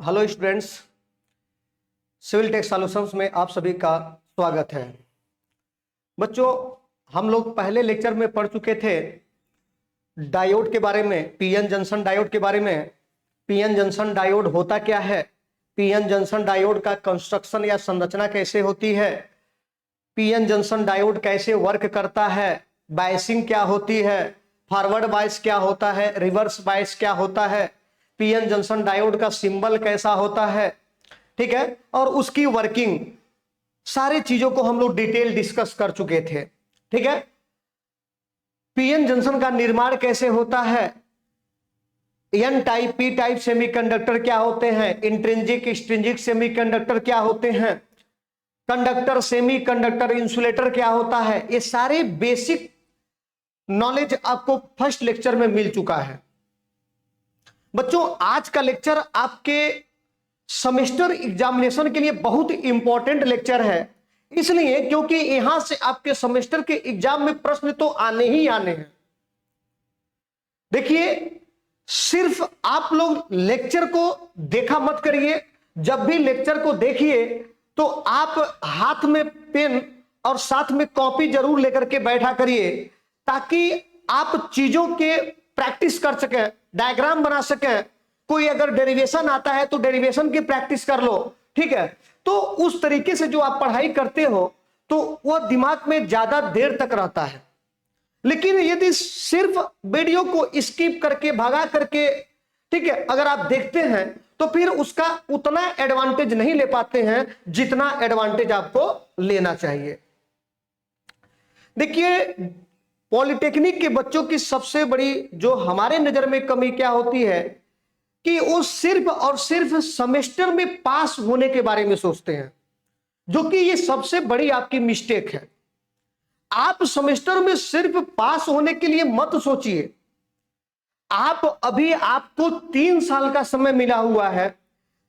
Hello students, civil tech solutions में आप सभी का स्वागत है। बच्चों, हम लोग पहले लेक्चर में पढ़ चुके थे डायोड के बारे में, पीएन जंक्शन डायोड के बारे में। पीएन जंक्शन डायोड होता क्या है, पीएन जंक्शन डायोड का कंस्ट्रक्शन या संरचना कैसे होती है, पीएन जंक्शन डायोड कैसे वर्क करता है, बायसिंग क्या होती है, फॉरवर्ड बायस क्या होता है, रिवर्स बायस क्या होता है, पीएन जंक्शन डायोड का सिंबल कैसा होता है, ठीक है, और उसकी वर्किंग, सारी चीजों को हम लोग डिटेल डिस्कस कर चुके थे। ठीक है, पीएन जंक्शन का निर्माण कैसे होता है, N type P type semiconductor क्या होते हैं, इंट्रिंसिक एक्सट्रिंसिक सेमीकंडक्टर क्या होते हैं, कंडक्टर सेमीकंडक्टर इंसुलेटर क्या होता है, ये सारे बेसिक नॉलेज आपको फर्स्ट लेक्चर में मिल चुका है। बच्चों, आज का लेक्चर आपके सेमेस्टर एग्जामिनेशन के लिए बहुत इंपॉर्टेंट लेक्चर है, इसलिए क्योंकि यहां से आपके सेमेस्टर के एग्जाम में प्रश्न तो आने ही आने हैं। देखिए, सिर्फ आप लोग लेक्चर को देखा मत करिए, जब भी लेक्चर को देखिए तो आप हाथ में पेन और साथ में कॉपी जरूर लेकर के बैठा करिए, ताकि आप चीजों के प्रैक्टिस कर सकें, डायग्राम बना सकें। कोई अगर डेरिवेशन आता है तो डेरिवेशन की प्रैक्टिस कर लो, ठीक है। तो उस तरीके से जो आप पढ़ाई करते हो तो वह दिमाग में ज्यादा देर तक रहता है। लेकिन यदि सिर्फ वीडियो को स्किप करके भगा करके, ठीक है, अगर आप देखते हैं तो फिर उसका उतना एडवांटेज नहीं ले पाते हैं जितना एडवांटेज आपको लेना चाहिए। देखिए, पॉलिटेक्निक के बच्चों की सबसे बड़ी जो हमारे नजर में कमी क्या होती है कि वो सिर्फ और सिर्फ सेमेस्टर में पास होने के बारे में सोचते हैं, जो कि ये सबसे बड़ी आपकी मिस्टेक है। आप सेमेस्टर में सिर्फ पास होने के लिए मत सोचिए। आपको 3 साल का समय मिला हुआ है।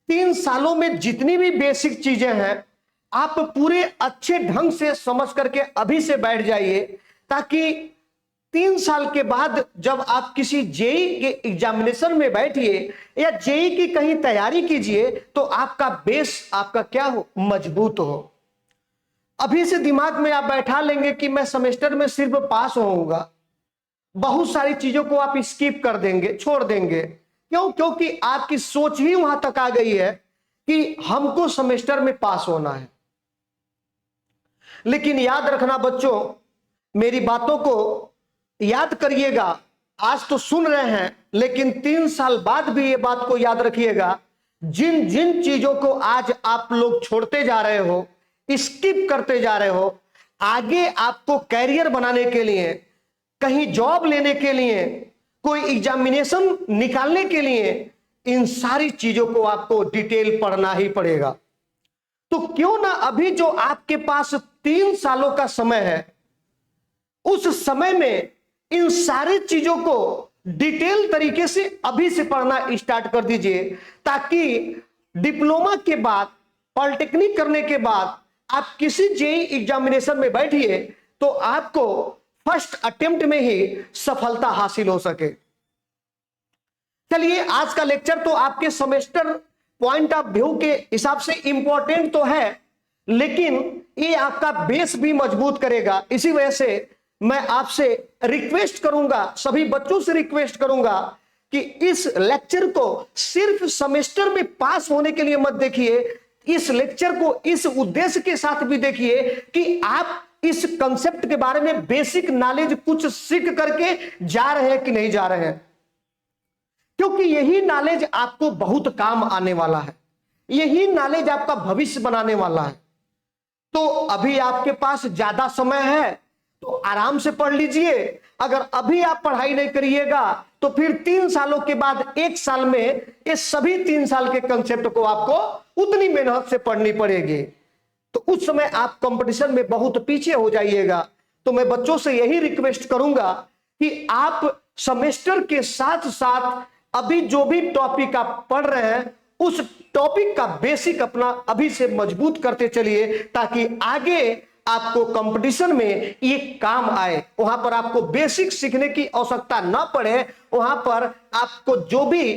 3 सालों में जितनी भी बेसिक चीजें हैं आप पूरे अच्छे ढंग से समझ करके अभी से बैठ जाइए, ताकि 3 साल के बाद जब आप किसी जेई के एग्जामिनेशन में बैठिए या जेई की कहीं तैयारी कीजिए तो आपका बेस आपका क्या हो, मजबूत हो। अभी से दिमाग में आप बैठा लेंगे कि मैं सेमेस्टर में सिर्फ पास होऊंगा, बहुत सारी चीजों को आप स्किप कर देंगे, छोड़ देंगे। क्यों? क्योंकि आपकी सोच ही वहां तक आ गई है कि हमको सेमेस्टर में पास होना है। लेकिन याद रखना बच्चों, मेरी बातों को याद करिएगा। आज तो सुन रहे हैं, लेकिन 3 साल बाद भी ये बात को याद रखिएगा, जिन जिन चीजों को आज आप लोग छोड़ते जा रहे हो, स्किप करते जा रहे हो, आगे आपको कैरियर बनाने के लिए, कहीं जॉब लेने के लिए, कोई एग्जामिनेशन निकालने के लिए, इन सारी चीजों को आपको डिटेल पढ़ना ही पड़ेगा। तो क्यों ना अभी जो आपके पास 3 सालों का समय है, उस समय में इन सारी चीजों को डिटेल तरीके से अभी से पढ़ना स्टार्ट कर दीजिए, ताकि डिप्लोमा के बाद, पॉलिटेक्निक करने के बाद आप किसी जेई एग्जामिनेशन में बैठिए तो आपको फर्स्ट अटेम्प्ट में ही सफलता हासिल हो सके। चलिए, आज का लेक्चर तो आपके सेमेस्टर पॉइंट ऑफ व्यू के हिसाब से इंपॉर्टेंट तो है, लेकिन ये आपका बेस भी मजबूत करेगा। इसी वजह से मैं आपसे रिक्वेस्ट करूंगा, सभी बच्चों से रिक्वेस्ट करूंगा कि इस लेक्चर को सिर्फ सेमेस्टर में पास होने के लिए मत देखिए, इस लेक्चर को इस उद्देश्य के साथ भी देखिए कि आप इस कंसेप्ट के बारे में बेसिक नॉलेज कुछ सीख करके जा रहे हैं कि नहीं जा रहे हैं, क्योंकि यही नॉलेज आपको बहुत काम आने वाला है, यही नॉलेज आपका भविष्य बनाने वाला है। तो अभी आपके पास ज्यादा समय है तो आराम से पढ़ लीजिए। अगर अभी आप पढ़ाई नहीं करिएगा तो फिर 3 सालों के बाद 1 साल में ये सभी 3 साल के कंसेप्ट को आपको उतनी मेहनत से पढ़नी पड़ेगी, तो उस समय आप कंपटीशन में बहुत पीछे हो जाइएगा। तो मैं बच्चों से यही रिक्वेस्ट करूंगा कि आप सेमेस्टर के साथ साथ अभी जो भी टॉपिक आप पढ़ रहे हैं उस टॉपिक का बेसिक अपना अभी से मजबूत करते चलिए, ताकि आगे आपको कंपटीशन में ये काम आए। वहां पर आपको बेसिक सीखने की आवश्यकता ना पड़े, वहां पर आपको जो भी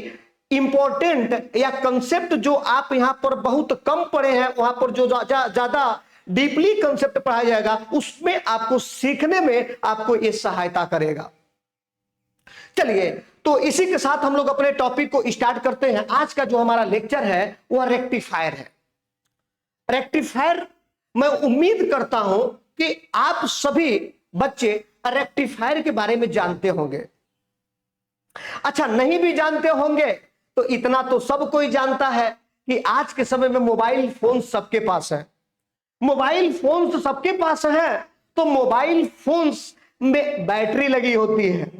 इंपॉर्टेंट या कंसेप्ट जो आप यहां पर बहुत कम पढ़े हैं, वहां पर जो ज्यादा डीपली कंसेप्ट पढ़ाया जाएगा, उसमें आपको सीखने में आपको यह सहायता करेगा। चलिए, तो इसी के साथ हम लोग अपने टॉपिक को स्टार्ट करते हैं। आज का जो हमारा लेक्चर है वह रेक्टिफायर है। रेक्टिफायर, मैं उम्मीद करता हूं कि आप सभी बच्चे रेक्टिफायर के बारे में जानते होंगे। अच्छा, नहीं भी जानते होंगे तो इतना तो सब कोई जानता है कि आज के समय में मोबाइल फोन सबके पास है। मोबाइल फोन तो सबके पास है, तो मोबाइल फोन्स में बैटरी लगी होती है,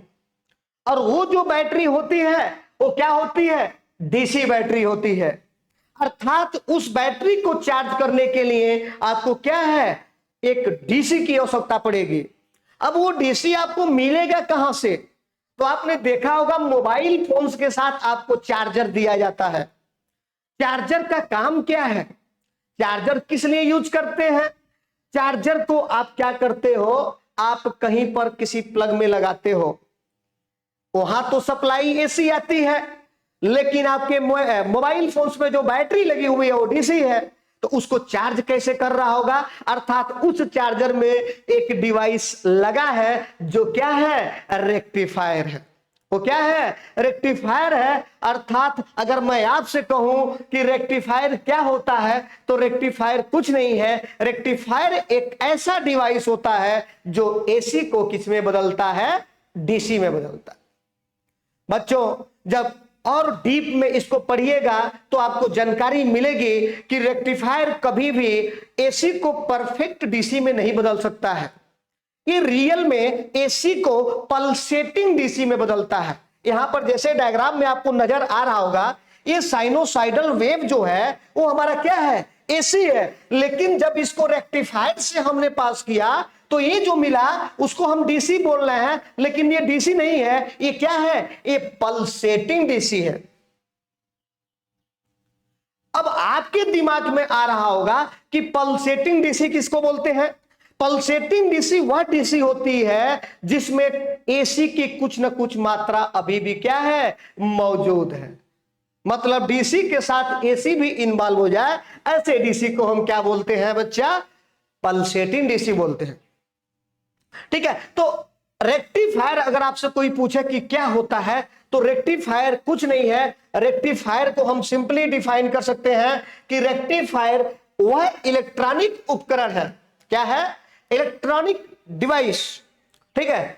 और वो जो बैटरी होती है वो क्या होती है? डीसी बैटरी होती है। अर्थात उस बैटरी को चार्ज करने के लिए आपको क्या है? एक डीसी की आवश्यकता पड़ेगी। अब वो डीसी आपको मिलेगा कहां से? तो आपने देखा होगा मोबाइल फोन्स के साथ आपको चार्जर दिया जाता है। चार्जर का काम क्या है? चार्जर किस लिए यूज करते हैं? चार्जर को आप क्या करते हो? आप कहीं पर किसी प्लग में लगाते हो, वहां तो सप्लाई एसी आती है, लेकिन आपके मोबाइल फोन्स में जो बैटरी लगी हुई है वो डीसी है, तो उसको चार्ज कैसे कर रहा होगा? अर्थात उस चार्जर में एक डिवाइस लगा है जो क्या है? रेक्टिफायर है। वो क्या है? रेक्टिफायर है। अर्थात अगर मैं आपसे कहूं कि रेक्टिफायर क्या होता है, तो रेक्टिफायर कुछ नहीं है। रेक्टिफायर एक ऐसा डिवाइस होता है जो एसी को किस में बदलता है? डीसी में बदलता है। बच्चों, जब और डीप में इसको पढ़िएगा तो आपको जानकारी मिलेगी कि रेक्टिफायर कभी भी एसी को परफेक्ट डीसी में नहीं बदल सकता है। ये रियल में एसी को पल्सेटिंग डीसी में बदलता है। यहां पर जैसे डायग्राम में आपको नजर आ रहा होगा, ये साइनोसाइडल वेव जो है वो हमारा क्या है? एसी है। लेकिन जब इसको रेक्टिफायर से हमने पास किया तो ये जो मिला उसको हम डीसी बोल रहे हैं, लेकिन ये डीसी नहीं है। ये क्या है? ये पल्सेटिंग डीसी है। अब आपके दिमाग में आ रहा होगा कि पल्सेटिंग डीसी किसको बोलते हैं? पल्सेटिंग डीसी वह डीसी होती है जिसमें एसी की कुछ न कुछ मात्रा अभी भी क्या है? मौजूद है। मतलब डीसी के साथ एसी भी इन्वॉल्व हो जाए, ऐसे डीसी को हम क्या बोलते हैं बच्चा? पल्सेटिंग डीसी बोलते हैं। ठीक है, तो रेक्टिफायर अगर आपसे कोई पूछे कि क्या होता है, तो रेक्टिफायर कुछ नहीं है। रेक्टिफायर को हम सिंपली डिफाइन कर सकते हैं कि रेक्टिफायर वह इलेक्ट्रॉनिक उपकरण है। क्या है? Electronic device. ठीक है,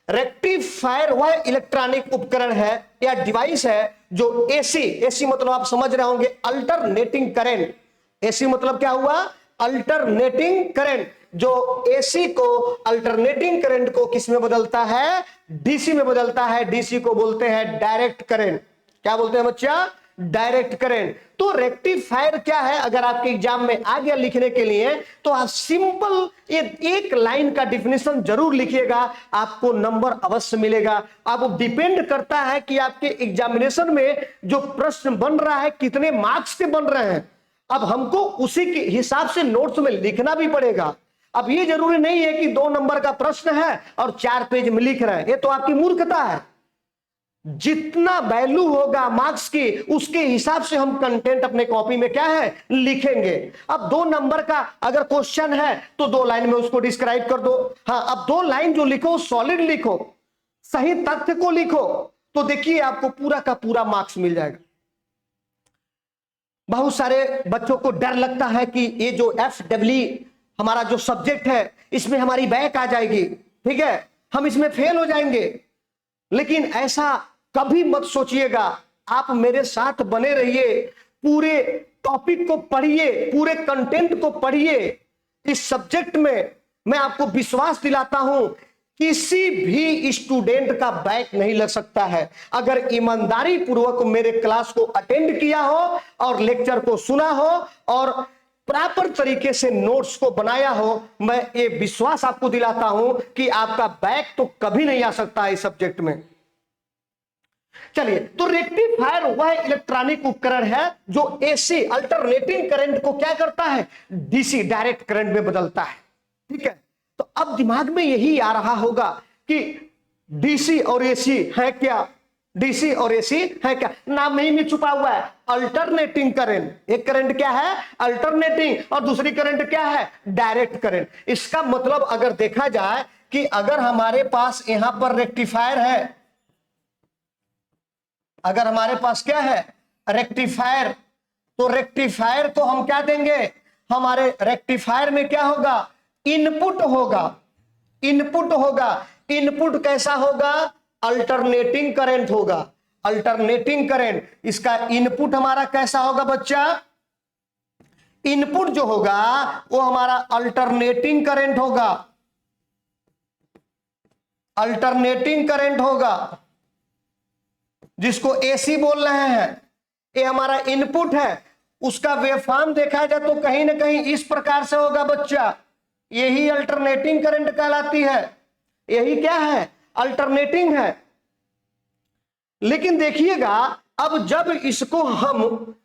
रेक्टिफायर वह इलेक्ट्रॉनिक उपकरण है या डिवाइस है जो एसी मतलब आप समझ रहे होंगे अल्टरनेटिंग करंट। एसी मतलब क्या हुआ? Alternating current. जो एसी को अल्टरनेटिंग करंट को किस में बदलता है? डीसी में बदलता है। डीसी को बोलते हैं डायरेक्ट करंट। क्या बोलते हैं बच्चा? Direct current. तो रेक्टिफायर क्या है? अगर आपके एग्जाम में आ गया लिखने के लिए तो आप सिंपल एक लाइन का डिफिनेशन जरूर लिखिएगा, आपको नंबर अवश्य मिलेगा। अब डिपेंड करता है कि आपके एग्जामिनेशन में जो प्रश्न बन रहा है कितने मार्क्स के बन रहे हैं। अब हमको उसी के हिसाब से नोट्स में लिखना भी पड़ेगा। अब ये जरूरी नहीं है कि 2 नंबर का प्रश्न है और 4 पेज में लिख रहे हैं, ये तो आपकी मूर्खता है। जितना वैल्यू होगा मार्क्स की उसके हिसाब से हम कंटेंट अपने कॉपी में क्या है? लिखेंगे। अब 2 नंबर का अगर क्वेश्चन है तो 2 लाइन में उसको डिस्क्राइब कर दो। हाँ, अब 2 लाइन जो लिखो सॉलिड लिखो, सही तथ्य को लिखो, तो देखिए आपको पूरा का पूरा मार्क्स मिल जाएगा। बहुत सारे बच्चों को डर लगता है कि ये जो FW हमारा जो सब्जेक्ट है इसमें हमारी बैक आ जाएगी, ठीक है, हम इसमें फेल हो जाएंगे। लेकिन ऐसा कभी मत सोचिएगा। आप मेरे साथ बने रहिए, पूरे टॉपिक को पढ़िए, पूरे कंटेंट को पढ़िए। इस सब्जेक्ट में मैं आपको विश्वास दिलाता हूं किसी भी स्टूडेंट का बैक नहीं लग सकता है अगर ईमानदारी पूर्वक मेरे क्लास को अटेंड किया हो और लेक्चर को सुना हो और प्रॉपर तरीके से नोट्स को बनाया हो। मैं ये विश्वास आपको दिलाता हूं कि आपका बैक तो कभी नहीं आ सकता इस सब्जेक्ट में। चलिए, तो रेक्टिफायर वह इलेक्ट्रॉनिक उपकरण है जो एसी अल्टरनेटिंग करंट को क्या करता है? डीसी डायरेक्ट करंट में बदलता है। ठीक है, तो अब दिमाग में यही आ रहा होगा कि डीसी और एसी है क्या? डीसी और एसी है क्या, नाम ही में छुपा हुआ है अल्टरनेटिंग करंट। एक करंट क्या है अल्टरनेटिंग और दूसरी करंट क्या है डायरेक्ट करंट। इसका मतलब अगर देखा जाए कि अगर हमारे पास यहां पर रेक्टिफायर है, अगर हमारे पास क्या है रेक्टिफायर, तो रेक्टिफायर को हम क्या देंगे, हमारे रेक्टिफायर में क्या होगा इनपुट होगा, इनपुट होगा। इनपुट कैसा होगा अल्टरनेटिंग करंट होगा, अल्टरनेटिंग करंट। इसका इनपुट हमारा कैसा होगा बच्चा, इनपुट जो होगा वो हमारा अल्टरनेटिंग करंट होगा, अल्टरनेटिंग करंट होगा, जिसको एसी बोल रहे हैं। ये हमारा इनपुट है, उसका वेवफॉर्म देखा जाए तो कहीं ना कहीं इस प्रकार से होगा बच्चा, यही अल्टरनेटिंग करंट कहलाती है, यही क्या है अल्टरनेटिंग है। लेकिन देखिएगा अब जब इसको हम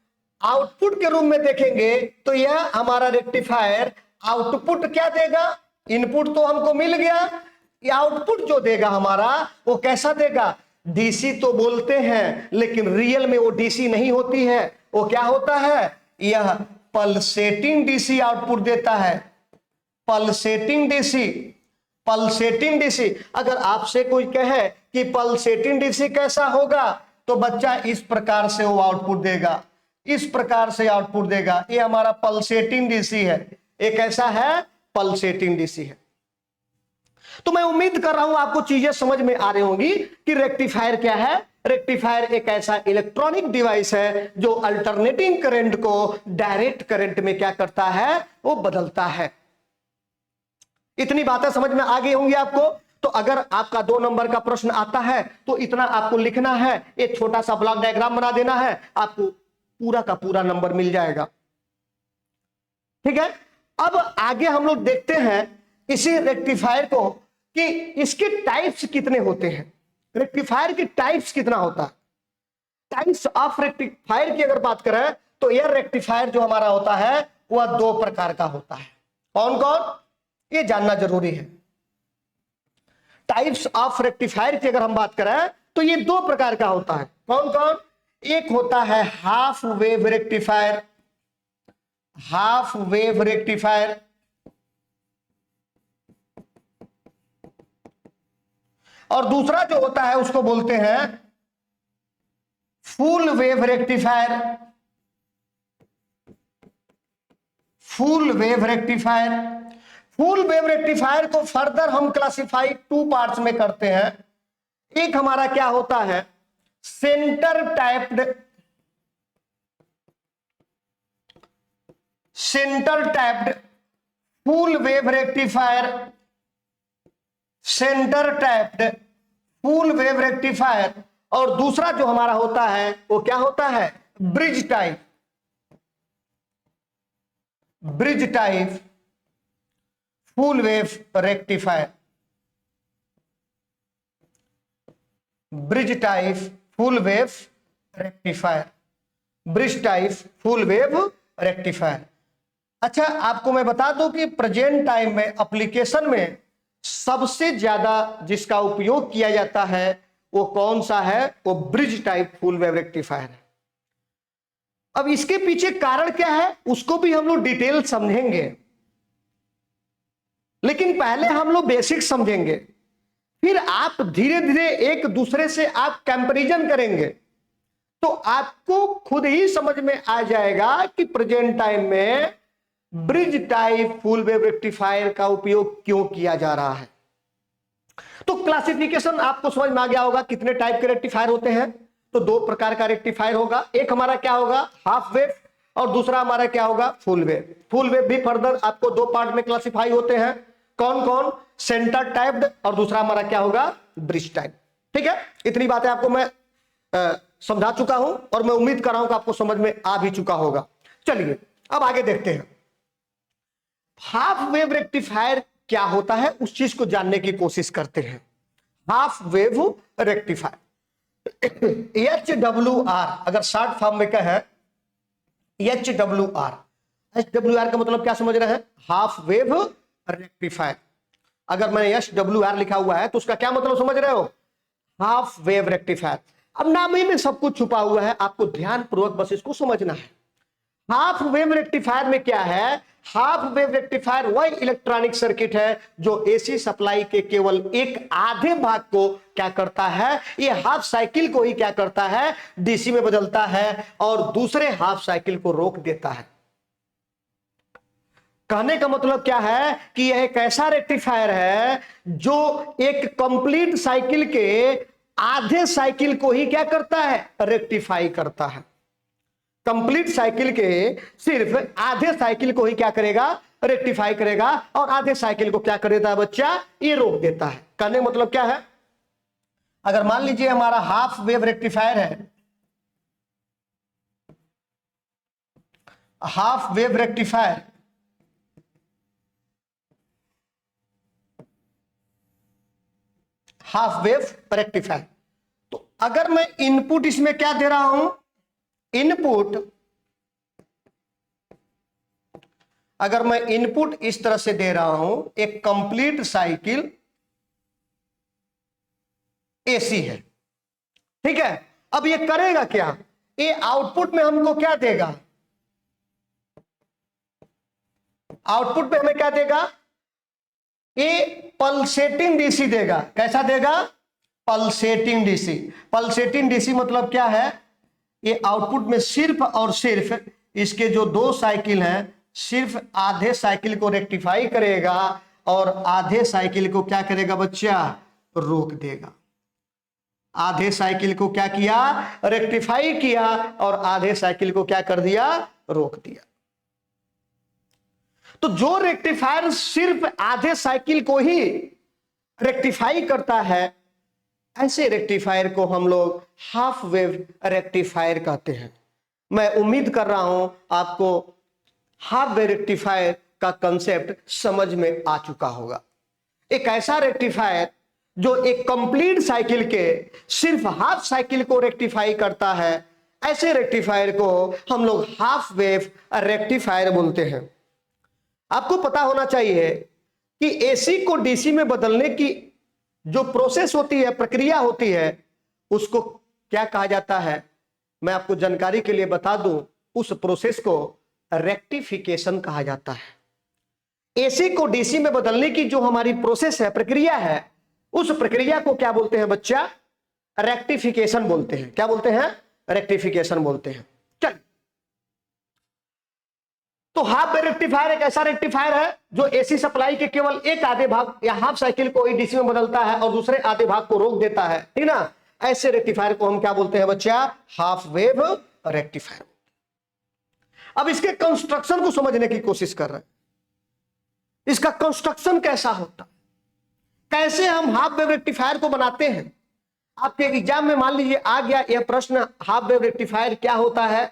आउटपुट के रूप में देखेंगे तो यह हमारा रेक्टिफायर आउटपुट क्या देगा, इनपुट तो हमको मिल गया, ये आउटपुट जो देगा हमारा वो कैसा देगा, डीसी तो बोलते हैं लेकिन रियल में वो डीसी नहीं होती है, वो क्या होता है यह पल्सेटिंग डीसी आउटपुट देता है, पल्सेटिंग डीसी, पल्सेटिंग डीसी। अगर आपसे कोई कहे कि पल्सेटिंग डीसी कैसा होगा तो बच्चा इस प्रकार से वो आउटपुट देगा, इस प्रकार से आउटपुट देगा, ये हमारा पल्सेटिंग डीसी है, ये कैसा है पल्सेटिंग डीसी है। तो मैं उम्मीद कर रहा हूं आपको चीजें समझ में आ रही होंगी कि रेक्टिफायर क्या है। रेक्टिफायर एक ऐसा इलेक्ट्रॉनिक डिवाइस है जो अल्टरनेटिंग करंट को डायरेक्ट करंट में क्या करता है वो बदलता है। इतनी बातें समझ में आ गई होंगी आपको। तो अगर आपका 2 नंबर का प्रश्न आता है तो इतना आपको लिखना है, एक छोटा सा ब्लॉक डायग्राम बना देना है, आपको पूरा का पूरा नंबर मिल जाएगा। ठीक है, अब आगे हम लोग देखते हैं इसी रेक्टिफायर को कि इसके टाइप्स कितने होते हैं, रेक्टिफायर के टाइप्स कितना होता है। टाइप्स ऑफ रेक्टिफायर की अगर बात करें तो यह रेक्टिफायर जो हमारा होता है वह 2 प्रकार का होता है। कौन कौन, ये जानना जरूरी है। टाइप्स ऑफ रेक्टिफायर की अगर हम बात करें तो ये 2 प्रकार का होता है। कौन कौन, एक होता है half wave rectifier, half wave rectifier, और दूसरा जो होता है उसको बोलते हैं full wave rectifier, full wave rectifier. Full wave rectifier को फर्दर हम क्लासिफाई 2 पार्ट्स में करते हैं। एक हमारा क्या होता है centre typed, centre typed full wave rectifier, centre typed full wave rectifier, और दूसरा जो हमारा होता है वो क्या होता है bridge type, bridge type full wave rectifier, bridge type full wave rectifier, bridge type full wave rectifier. अच्छा, आपको मैं बता दूं कि प्रेजेंट टाइम में एप्लीकेशन में सबसे ज्यादा जिसका उपयोग किया जाता है वो कौन सा है, वो bridge type full wave rectifier है। अब इसके पीछे कारण क्या है उसको भी हम लोग डिटेल समझेंगे, लेकिन पहले हम लोग बेसिक समझेंगे, फिर आप धीरे धीरे एक दूसरे से आप कंपैरिजन करेंगे तो आपको खुद ही समझ में आ जाएगा कि प्रेजेंट टाइम में bridge type full wave rectifier का उपयोग क्यों किया जा रहा है। तो क्लासिफिकेशन आपको समझ में आ गया होगा कितने टाइप के रेक्टिफायर होते हैं। तो 2 प्रकार का रेक्टिफायर होगा, एक हमारा क्या होगा हाफ वेव और दूसरा हमारा क्या होगा फुल वेव। फुल वेव भी फर्दर आपको 2 पार्ट में क्लासिफाई होते हैं। कौन कौन, सेंटर टाइप्ड और दूसरा हमारा क्या होगा ब्रिज टाइप। ठीक है, इतनी बातें आपको मैं समझा चुका हूं और मैं उम्मीद कर रहा हूं कि आपको समझ में आ भी चुका होगा। चलिए अब आगे देखते हैं हाफ वेव रेक्टिफायर क्या होता है, उस चीज को जानने की कोशिश करते हैं। हाफ वेव रेक्टिफायर HWR, अगर शॉर्ट फॉर्म में क्या है HWR, HWR का मतलब क्या समझ रहे हैं हाफ वेव रेक्टिफायर। अगर मैंने HWR लिखा हुआ है तो उसका क्या मतलब समझ रहे हो हाफ वेव रेक्टिफायर। अब नाम ही में सब कुछ छुपा हुआ है, आपको ध्यान पूर्वक बस इसको समझना है। हाफ वेव रेक्टिफायर में क्या है? हाफ वेव रेक्टिफायर वह इलेक्ट्रॉनिक सर्किट है जो एसी सप्लाई के केवल एक आधे भाग को क्या करता है, ये हाफ साइकिल को ही क्या करता है, डीसी में बदलता है और दूसरे हाफ साइकिल को रोक देता है। कहने का मतलब क्या है कि यह एक ऐसा रेक्टिफायर है जो एक कंप्लीट साइकिल के आधे साइकिल को ही क्या करता है, रेक्टिफाई करता है। कंप्लीट साइकिल के सिर्फ आधे साइकिल को ही क्या करेगा, रेक्टिफाई करेगा और आधे साइकिल को क्या कर देता है बच्चा, ये रोक देता है। कहने का मतलब क्या है, अगर मान लीजिए हमारा हाफ वेव रेक्टिफायर है, half wave rectifier half wave rectifier, तो अगर मैं इनपुट इसमें क्या दे रहा हूं, इनपुट, अगर मैं इनपुट इस तरह से दे रहा हूं, एक कंप्लीट साइकिल एसी है, ठीक है। अब ये करेगा क्या, ये आउटपुट में हमको क्या देगा, आउटपुट में हमें क्या देगा, ये पल्सेटिंग डीसी देगा। कैसा देगा, पल्सेटिंग डीसी। पल्सेटिंग डीसी मतलब क्या है, ये आउटपुट में सिर्फ और सिर्फ इसके जो दो साइकिल हैं, सिर्फ आधे साइकिल को रेक्टिफाई करेगा और आधे साइकिल को क्या करेगा बच्चा, रोक देगा। आधे साइकिल को क्या किया, रेक्टिफाई किया और आधे साइकिल को क्या कर दिया, रोक दिया। तो जो रेक्टिफायर सिर्फ आधे साइकिल को ही रेक्टिफाई करता है, ऐसे रेक्टिफायर को हम लोग हाफ वेव रेक्टिफायर कहते हैं। मैं उम्मीद कर रहा हूं आपको हाफ वेव रेक्टिफायर का कंसेप्ट समझ में आ चुका होगा। एक ऐसा रेक्टिफायर जो एक कंप्लीट साइकिल के सिर्फ हाफ साइकिल को रेक्टिफाई करता है, ऐसे रेक्टिफायर को हम लोग हाफ वेव रेक्टिफायर बोलते हैं। आपको पता होना चाहिए कि एसी को डीसी में बदलने की जो प्रोसेस होती है, प्रक्रिया होती है, उसको क्या कहा जाता है, मैं आपको जानकारी के लिए बता दूं, उस प्रोसेस को रेक्टिफिकेशन कहा जाता है। एसी को डीसी में बदलने की जो हमारी प्रोसेस है, प्रक्रिया है, उस प्रक्रिया को क्या बोलते हैं बच्चा, रेक्टिफिकेशन बोलते हैं। क्या बोलते हैं, रेक्टिफिकेशन बोलते हैं। चलिए, तो हाफ वेव रेक्टिफायर एक ऐसा रेक्टिफायर है जो एसी सप्लाई के केवल एक आधे भाग या हाफ साइकिल को डीसी में बदलता है और दूसरे आधे भाग को रोक देता है, ठीक ना। ऐसे रेक्टिफायर को हम क्या बोलते हैं बच्चा, हाफ वेव रेक्टिफायर। अब इसके कंस्ट्रक्शन को समझने की कोशिश कर रहे हैं, इसका कंस्ट्रक्शन कैसा होता है, कैसे हम हाफ वेव रेक्टिफायर को बनाते हैं। आपके एग्जाम में मान लीजिए आ गया यह प्रश्न, हाफ वेव रेक्टिफायर क्या होता है,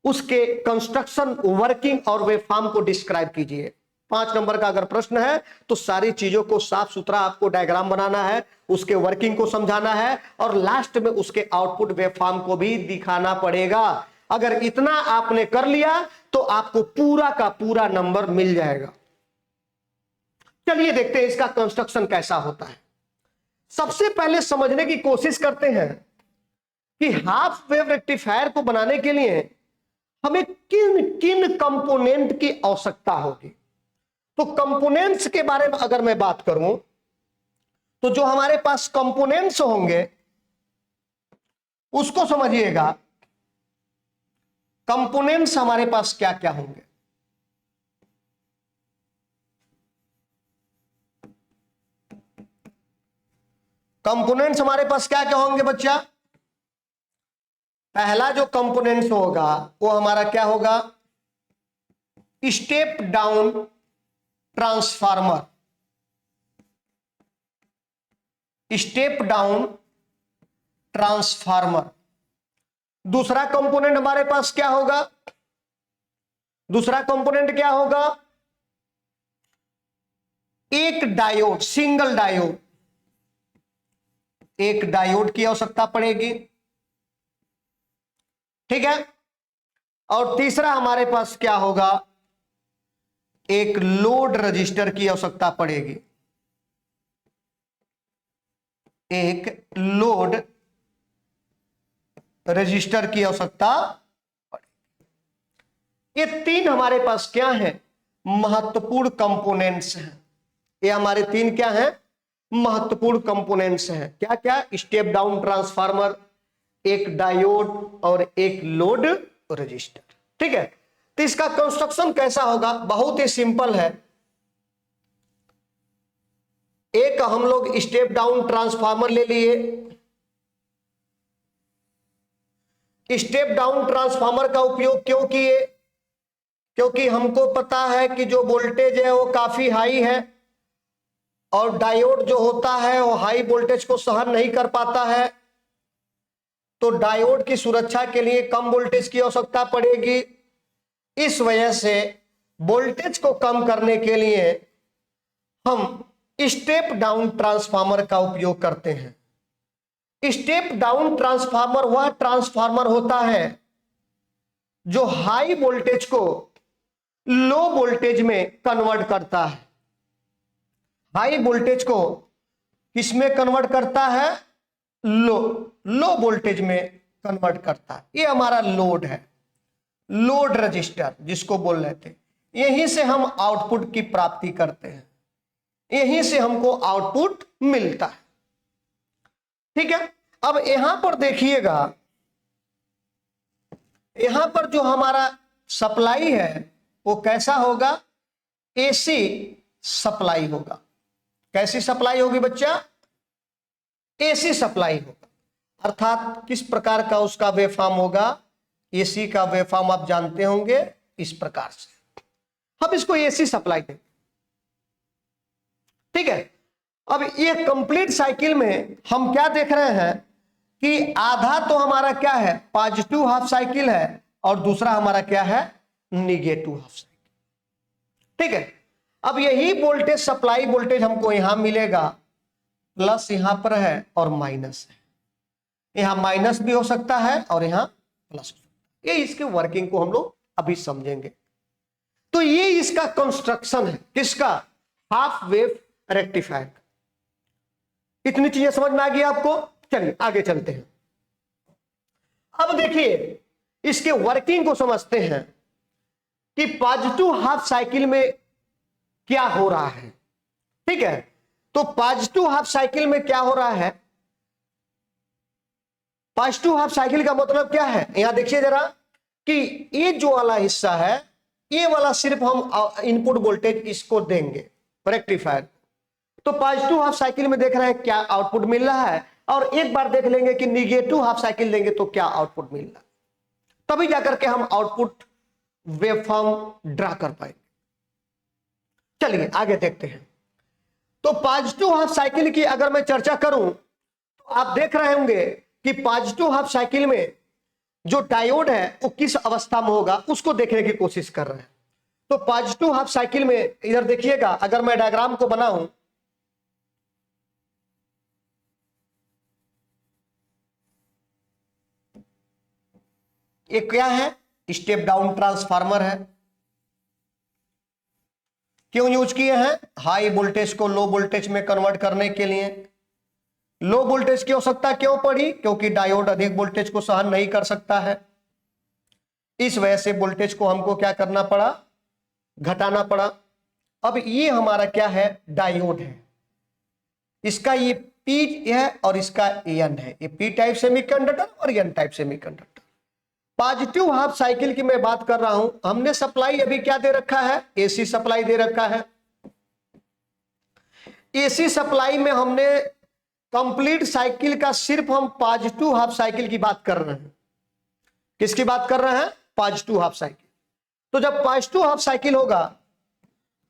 उसके कंस्ट्रक्शन, वर्किंग और वेवफॉर्म को डिस्क्राइब कीजिए। 5 नंबर का अगर प्रश्न है तो सारी चीजों को साफ सुथरा आपको डायग्राम बनाना है, उसके वर्किंग को समझाना है और लास्ट में उसके आउटपुट वेवफॉर्म को भी दिखाना पड़ेगा। अगर इतना आपने कर लिया तो आपको पूरा का पूरा नंबर मिल जाएगा। चलिए देखते हैं इसका कंस्ट्रक्शन कैसा होता है। सबसे पहले समझने की कोशिश करते हैं कि हाफ वेव रेक्टिफायर को बनाने के लिए हमें किन किन कंपोनेंट की आवश्यकता होगी। तो कंपोनेंट्स के बारे में अगर मैं बात करूं तो जो हमारे पास कंपोनेंट्स होंगे उसको समझिएगा। कंपोनेंट्स हमारे पास क्या क्या होंगे, कंपोनेंट्स हमारे पास क्या क्या होंगे बच्चा। पहला जो कंपोनेंट्स होगा वो हमारा क्या होगा, step down transformer. Step down transformer. दूसरा कंपोनेंट हमारे पास क्या होगा, दूसरा कंपोनेंट क्या होगा, एक डायोड, सिंगल डायोड। एक डायोड की आवश्यकता पड़ेगी, ठीक है। और तीसरा हमारे पास क्या होगा, एक लोड रजिस्टर की आवश्यकता पड़ेगी। एक लोड रजिस्टर की आवश्यकता पड़ेगी। ये तीन हमारे पास क्या है, महत्वपूर्ण कंपोनेंट्स हैं। ये हमारे तीन क्या हैं, महत्वपूर्ण कंपोनेंट्स हैं। क्या क्या, स्टेप डाउन ट्रांसफार्मर, एक डायोड और एक लोड रजिस्टर। ठीक है, तो इसका कंस्ट्रक्शन कैसा होगा, बहुत ही सिंपल है। एक हम लोग स्टेप डाउन ट्रांसफार्मर ले लिए। स्टेप डाउन ट्रांसफार्मर का उपयोग क्यों किए, क्योंकि हमको पता है कि जो वोल्टेज है वो काफी हाई है और डायोड जो होता है वो हाई वोल्टेज को सहन नहीं कर पाता है, तो डायोड की सुरक्षा के लिए कम वोल्टेज की आवश्यकता पड़ेगी। इस वजह से वोल्टेज को कम करने के लिए हम स्टेप डाउन ट्रांसफार्मर का उपयोग करते हैं। स्टेप डाउन ट्रांसफार्मर वह ट्रांसफार्मर होता है जो हाई वोल्टेज को लो वोल्टेज में कन्वर्ट करता है। हाई वोल्टेज को किसमें कन्वर्ट करता है, लो वोल्टेज में कन्वर्ट करता है। ये हमारा लोड है, लोड रजिस्टर जिसको बोल रहे थे। यहीं से हम आउटपुट की प्राप्ति करते हैं, यहीं से हमको आउटपुट मिलता है। ठीक है, अब यहां पर देखिएगा, यहां पर जो हमारा सप्लाई है वो कैसा होगा, एसी सप्लाई होगा। कैसी सप्लाई होगी बच्चा, एसी सप्लाई होगा। अर्थात किस प्रकार का उसका वेवफॉर्म होगा, एसी का वेवफॉर्म आप जानते होंगे इस प्रकार से। हम इसको एसी सप्लाई देंगे। ठीक है, अब ये कंप्लीट साइकिल में हम क्या देख रहे हैं कि आधा तो हमारा क्या है, पॉजिटिव हाफ साइकिल है और दूसरा हमारा क्या है, निगेटिव हाफ साइकिल। ठीक है, अब यही वोल्टेज सप्लाई वोल्टेज हमको यहां मिलेगा, प्लस यहां पर है और माइनस है। यहां माइनस भी हो सकता है और यहां प्लस। ये इसके वर्किंग को हम लोग अभी समझेंगे। तो ये इसका कंस्ट्रक्शन है, किसका, हाफ वेव रेक्टिफायर। इतनी चीजें समझ में आ गई आपको। चलिए आगे चलते हैं। अब देखिए इसके वर्किंग को समझते हैं कि पॉजिटिव हाफ साइकिल में क्या हो रहा है। ठीक है, तो पॉजिटिव हाफ साइकिल में क्या हो रहा है, पॉजिटिव हाफ साइकिल का मतलब क्या है, यहां देखिए जरा कि ये जो वाला हिस्सा है, ये वाला सिर्फ हम इनपुट वोल्टेज इसको देंगे रेक्टिफायर। तो पॉजिटिव हाफ साइकिल में देख रहे हैं क्या आउटपुट मिल रहा है, और एक बार देख लेंगे कि निगेटिव हाफ साइकिल देंगे तो क्या आउटपुट मिल रहा है, तभी जाकर के हम आउटपुट वेवफॉर्म ड्रा कर पाएंगे। चलिए आगे देखते हैं। तो पॉजिटिव हाफ साइकिल की अगर मैं चर्चा करूं तो आप देख रहे होंगे कि पॉजिटिव हाफ साइकिल में जो डायोड है वो किस अवस्था में होगा उसको देखने की कोशिश कर रहे हैं। तो पॉजिटिव हाफ साइकिल में इधर देखिएगा, अगर मैं डायग्राम को बनाऊं, ये क्या है, स्टेप डाउन ट्रांसफार्मर है। क्यों यूज किए हैं, हाई वोल्टेज को लो वोल्टेज में कन्वर्ट करने के लिए। लो वोल्टेज की आवश्यकता क्यों पड़ी, क्योंकि डायोड अधिक वोल्टेज को सहन नहीं कर सकता है। इस वजह से वोल्टेज को हमको क्या करना पड़ा, घटाना पड़ा। अब ये हमारा क्या है, डायोड है। इसका ये पी है और इसका एन है। ये पी टाइप सेमीकंडक्टर और N type semiconductor. Positive half cycle की मैं बात कर रहा हूं, हमने सप्लाई अभी क्या दे रखा है, एसी सप्लाई दे रखा है। एसी सप्लाई में हमने कंप्लीट साइकिल का सिर्फ हम पॉजिटिव हाफ साइकिल की बात कर रहे हैं। किसकी बात कर रहे हैं, पॉजिटिव हाफ साइकिल। तो जब पॉजिटिव हाफ साइकिल होगा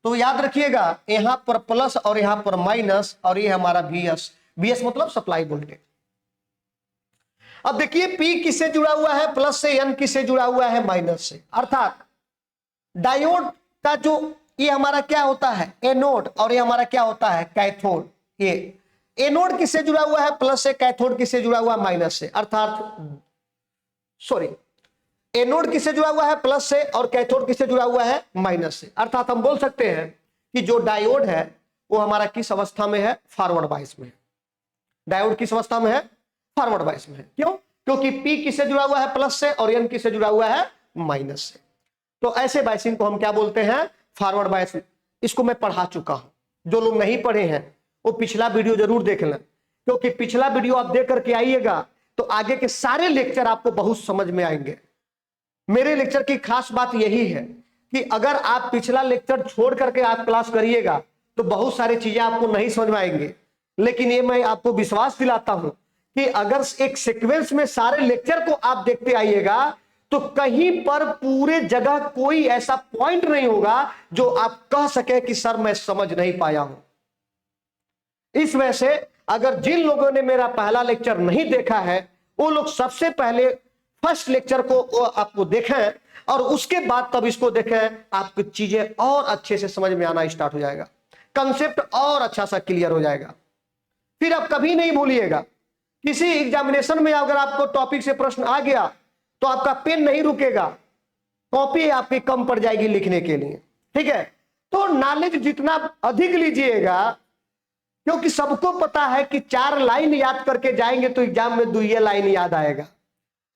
तो याद रखिएगा यहां पर प्लस और यहां पर माइनस, और ये हमारा वीएस। वीएस मतलब सप्लाई वोल्टेज। अब देखिए पी किससे जुड़ा हुआ है, प्लस से, एन किससे जुड़ा हुआ है, माइनस से। अर्थात डायोड का जो ये हमारा क्या होता है, एनोड, और ये हमारा क्या होता है, कैथोड। ये एनोड किससे जुड़ा हुआ है, प्लस से, कैथोड किससे जुड़ा हुआ है, माइनस से। अर्थात सॉरी, एनोड किससे जुड़ा हुआ है, प्लस से, और कैथोड किससे जुड़ा हुआ है, माइनस से। अर्थात हम बोल सकते हैं कि जो डायोड है वो हमारा किस अवस्था में है, फॉरवर्ड बायस में है। डायोड किस अवस्था में है, फॉरवर्ड बायस में है। क्यों, क्योंकि P किससे जुड़ा हुआ है? प्लस से, और N किससे जुड़ा हुआ है? माइनस से। तो ऐसे बायसिंग को हम क्या बोलते हैं? Forward biasing. इसको मैं पढ़ा चुका हूं, जो लोग नहीं पढ़े हैं वो पिछला वीडियो जरूर देख लें, क्योंकि पिछला वीडियो आप देख करके आइएगा तो आगे के सारे लेक्चर आपको बहुत समझ में आएंगे। मेरे लेक्चर की खास बात यही है कि अगर आप पिछला लेक्चर छोड़ करके आप क्लास करिएगा तो बहुत सारी चीजें आपको नहीं समझ में आएंगे, लेकिन ये मैं आपको विश्वास दिलाता हूं कि अगर एक सीक्वेंस में सारे लेक्चर को आप देखते आइएगा तो कहीं पर पूरे जगह कोई ऐसा पॉइंट नहीं होगा जो आप कह सके कि सर मैं समझ नहीं पाया हूं। इस वजह से अगर जिन लोगों ने मेरा पहला लेक्चर नहीं देखा है वो लोग सबसे पहले फर्स्ट लेक्चर को आपको देखें और उसके बाद तब इसको देखें, आपको चीजें और अच्छे से समझ में आना स्टार्ट हो जाएगा, कंसेप्ट और अच्छा सा क्लियर हो जाएगा। फिर आप कभी नहीं भूलिएगा, किसी एग्जामिनेशन में अगर आपको टॉपिक से प्रश्न आ गया तो आपका पेन नहीं रुकेगा, कॉपी आपकी कम पड़ जाएगी लिखने के लिए। ठीक है, तो नॉलेज जितना अधिक लीजिएगा, क्योंकि सबको पता है कि 4 लाइन याद करके जाएंगे तो एग्जाम में 2 लाइन याद आएगा,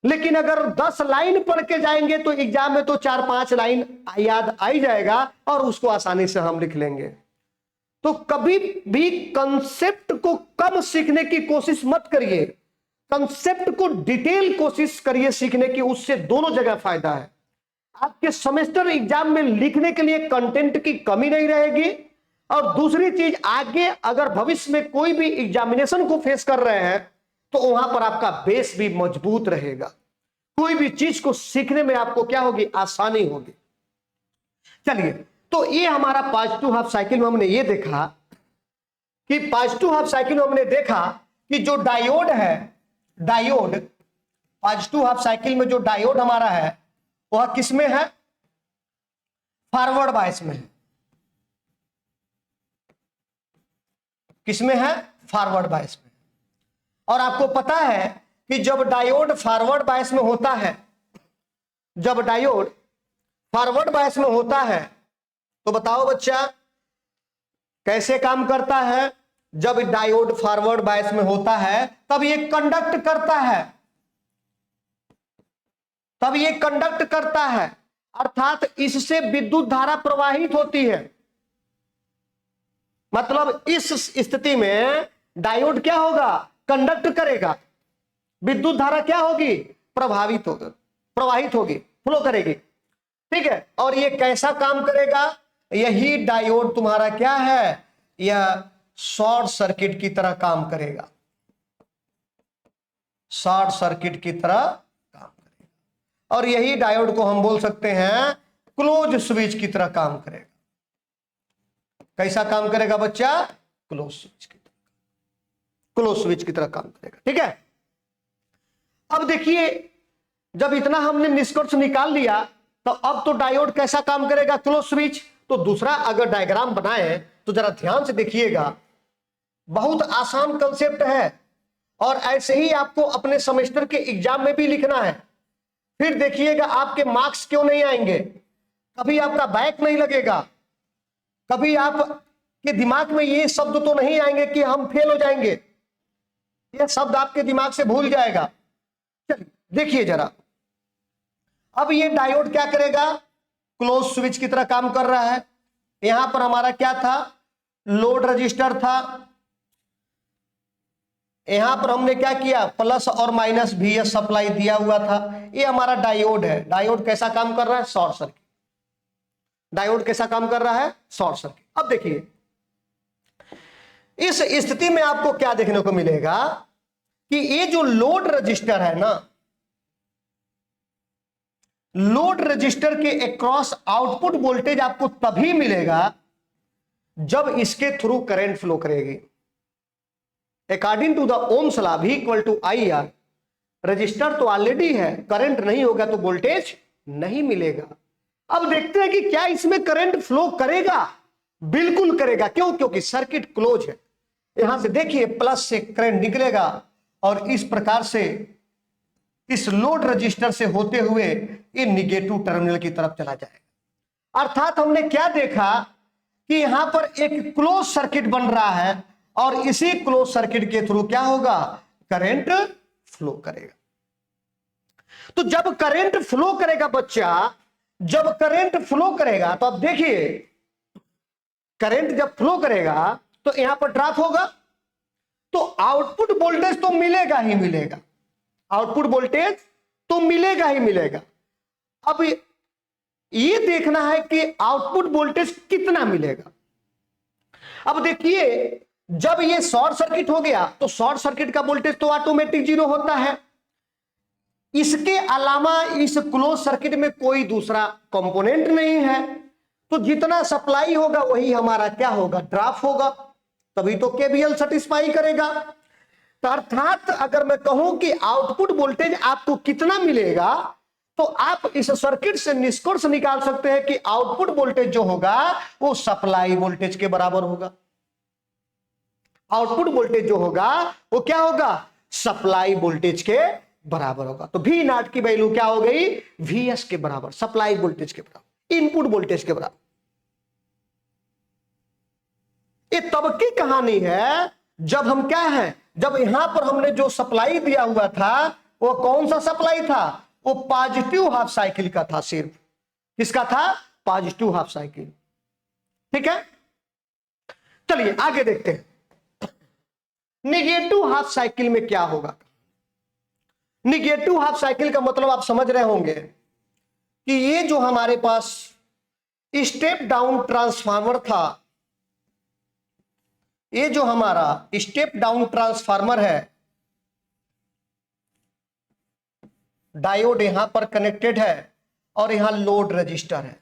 लेकिन अगर 10 लाइन पढ़ के जाएंगे तो एग्जाम में तो 4-5 लाइन याद आ ही जाएगा और उसको आसानी से हम लिख लेंगे। तो कभी भी कंसेप्ट को कम सीखने की कोशिश मत करिए, कंसेप्ट को डिटेल कोशिश करिए सीखने की, उससे दोनों जगह फायदा है। आपके सेमेस्टर एग्जाम में लिखने के लिए कंटेंट की कमी नहीं रहेगी, और दूसरी चीज आगे अगर भविष्य में कोई भी एग्जामिनेशन को फेस कर रहे हैं तो वहां पर आपका बेस भी मजबूत रहेगा, कोई भी चीज को सीखने में आपको क्या होगी? आसानी होगी। चलिए, तो ये हमारा पॉजिटिव हाफ साइकिल में हमने ये देखा कि पॉजिटिव हाफ साइकिल में हमने देखा कि जो डायोड है, डायोड पॉजिटिव हाफ साइकिल में जो डायोड हमारा है वह किसमें है? फॉरवर्ड बायस में है। किसमें है? फॉरवर्ड बायस में। और आपको पता है कि जब डायोड फॉरवर्ड बायस में होता है, जब डायोड फॉरवर्ड बायस में होता है तो बताओ बच्चा कैसे काम करता है? जब डायोड फॉरवर्ड बायस में होता है तब ये कंडक्ट करता है, तब ये कंडक्ट करता है, अर्थात इससे विद्युत धारा प्रवाहित होती है। मतलब इस स्थिति में डायोड क्या होगा? कंडक्ट करेगा, विद्युत धारा क्या होगी? प्रवाहित होगी, फ्लो करेगी। ठीक है, और ये कैसा काम करेगा? यही डायोड तुम्हारा क्या है? यह शॉर्ट सर्किट की तरह काम करेगा, शॉर्ट सर्किट की तरह काम करेगा, और यही डायोड को हम बोल सकते हैं क्लोज स्विच की तरह काम करेगा। कैसा काम करेगा बच्चा? क्लोज स्विच की तरह, क्लोज स्विच की तरह काम करेगा। ठीक है, अब देखिए जब इतना हमने निष्कर्ष निकाल लिया तो अब तो डायोड कैसा काम करेगा? Close switch. तो दूसरा अगर डायग्राम बनाए तो जरा ध्यान से देखिएगा, बहुत आसान कंसेप्ट है और ऐसे ही आपको अपने सेमेस्टर के एग्जाम में भी लिखना है। फिर देखिएगा आपके मार्क्स क्यों नहीं आएंगे, कभी आपका बैक नहीं लगेगा, कभी आपके दिमाग में ये शब्द तो नहीं आएंगे कि हम फेल हो जाएंगे, यह शब्द आपके दिमाग से भूल जाएगा। चलिए देखिए जरा, अब ये डायोड क्या करेगा? क्लोज स्विच की तरह काम कर रहा है। यहां पर हमारा क्या था? लोड रजिस्टर था। यहां पर हमने क्या किया? प्लस और माइनस VS सप्लाई दिया हुआ था। ये हमारा डायोड है। डायोड कैसा काम कर रहा है? Short circuit. डायोड कैसा काम कर रहा है? Short circuit. अब देखिए इस स्थिति में आपको क्या देखने को मिलेगा कि ये जो लोड रजिस्टर है ना, लोड रजिस्टर के अक्रॉस आउटपुट वोल्टेज आपको तभी मिलेगा जब इसके थ्रू करंट फ्लो करेगी। According to the Ohm's law V equal to IR, resistor तो ऑलरेडी है, करंट नहीं होगा तो वोल्टेज नहीं मिलेगा। अब देखते हैं कि क्या इसमें करंट फ्लो करेगा? बिल्कुल करेगा। क्यों? क्योंकि सर्किट क्लोज है। यहां से देखिए प्लस से करंट निकलेगा और इस प्रकार से इस लोड रजिस्टर से होते हुए ये निगेटिव टर्मिनल की तरफ चला जाएगा। अर्थात हमने क्या देखा कि यहां पर एक क्लोज सर्किट बन रहा है और इसी क्लोज सर्किट के थ्रू क्या होगा? करंट फ्लो करेगा। तो जब करंट फ्लो करेगा बच्चा, जब करंट फ्लो करेगा तो अब देखिए, करंट जब फ्लो करेगा तो यहां पर ड्रॉप होगा, तो आउटपुट वोल्टेज तो मिलेगा ही मिलेगा, आउटपुट वोल्टेज तो मिलेगा ही मिलेगा। अब ये देखना है कि आउटपुट वोल्टेज कितना मिलेगा। अब देखिए, जब ये शॉर्ट सर्किट हो गया तो शॉर्ट सर्किट का वोल्टेज तो ऑटोमेटिक 0 होता है। इसके अलावा इस क्लोज सर्किट में कोई दूसरा कंपोनेंट नहीं है, तो जितना सप्लाई होगा वही हमारा क्या होगा, ड्रॉप होगा, तभी तो केवीएल सेटिस्फाई करेगा। तो अर्थात अगर मैं कहूं कि आउटपुट वोल्टेज आपको कितना मिलेगा, तो आप इस सर्किट से निष्कर्ष निकाल सकते हैं कि आउटपुट वोल्टेज जो होगा वो सप्लाई वोल्टेज के बराबर होगा। आउटपुट वोल्टेज जो होगा वो क्या होगा, सप्लाई वोल्टेज के बराबर होगा। तो V नॉट की वैल्यू क्या हो गई, Vs के बराबर, सप्लाई वोल्टेज के बराबर, इनपुट वोल्टेज के बराबर। ये तब की कहानी है जब हम क्या है, जब यहां पर हमने जो सप्लाई दिया हुआ था वो कौन सा सप्लाई था, वो पॉजिटिव हाफ साइकिल का था, सिर्फ किसका था, पॉजिटिव हाफ साइकिल। ठीक है, चलिए आगे देखते हैं निगेटिव हाफ साइकिल में क्या होगा। निगेटिव हाफ साइकिल का मतलब आप समझ रहे होंगे कि ये जो हमारे पास स्टेप डाउन ट्रांसफार्मर था, ये जो हमारा स्टेप डाउन ट्रांसफार्मर है, डायोड यहां पर कनेक्टेड है और यहां लोड रजिस्टर है।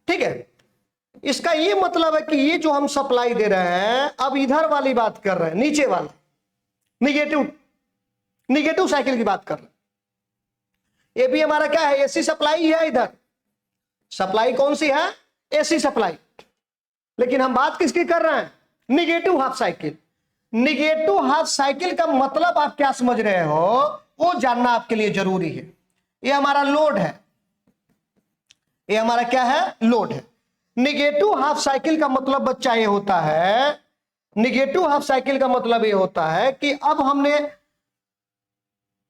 ठीक है, इसका ये मतलब है कि ये जो हम सप्लाई दे रहे हैं, अब इधर वाली बात कर रहे हैं, नीचे वाला निगेटिव साइकिल की बात कर रहे हैं। ये भी हमारा क्या है, एसी सप्लाई है, इधर सप्लाई कौन सी है, एसी सप्लाई। लेकिन हम बात किसकी कर रहे हैं, negative half cycle. Negative half cycle का मतलब आप क्या समझ रहे हो वो जानना आपके लिए जरूरी है। ये हमारा लोड है, ये हमारा क्या है, लोड है। निगेटिव हाफ साइकिल का मतलब बच्चा ये होता है, निगेटिव हाफ साइकिल का मतलब ये होता है कि अब हमने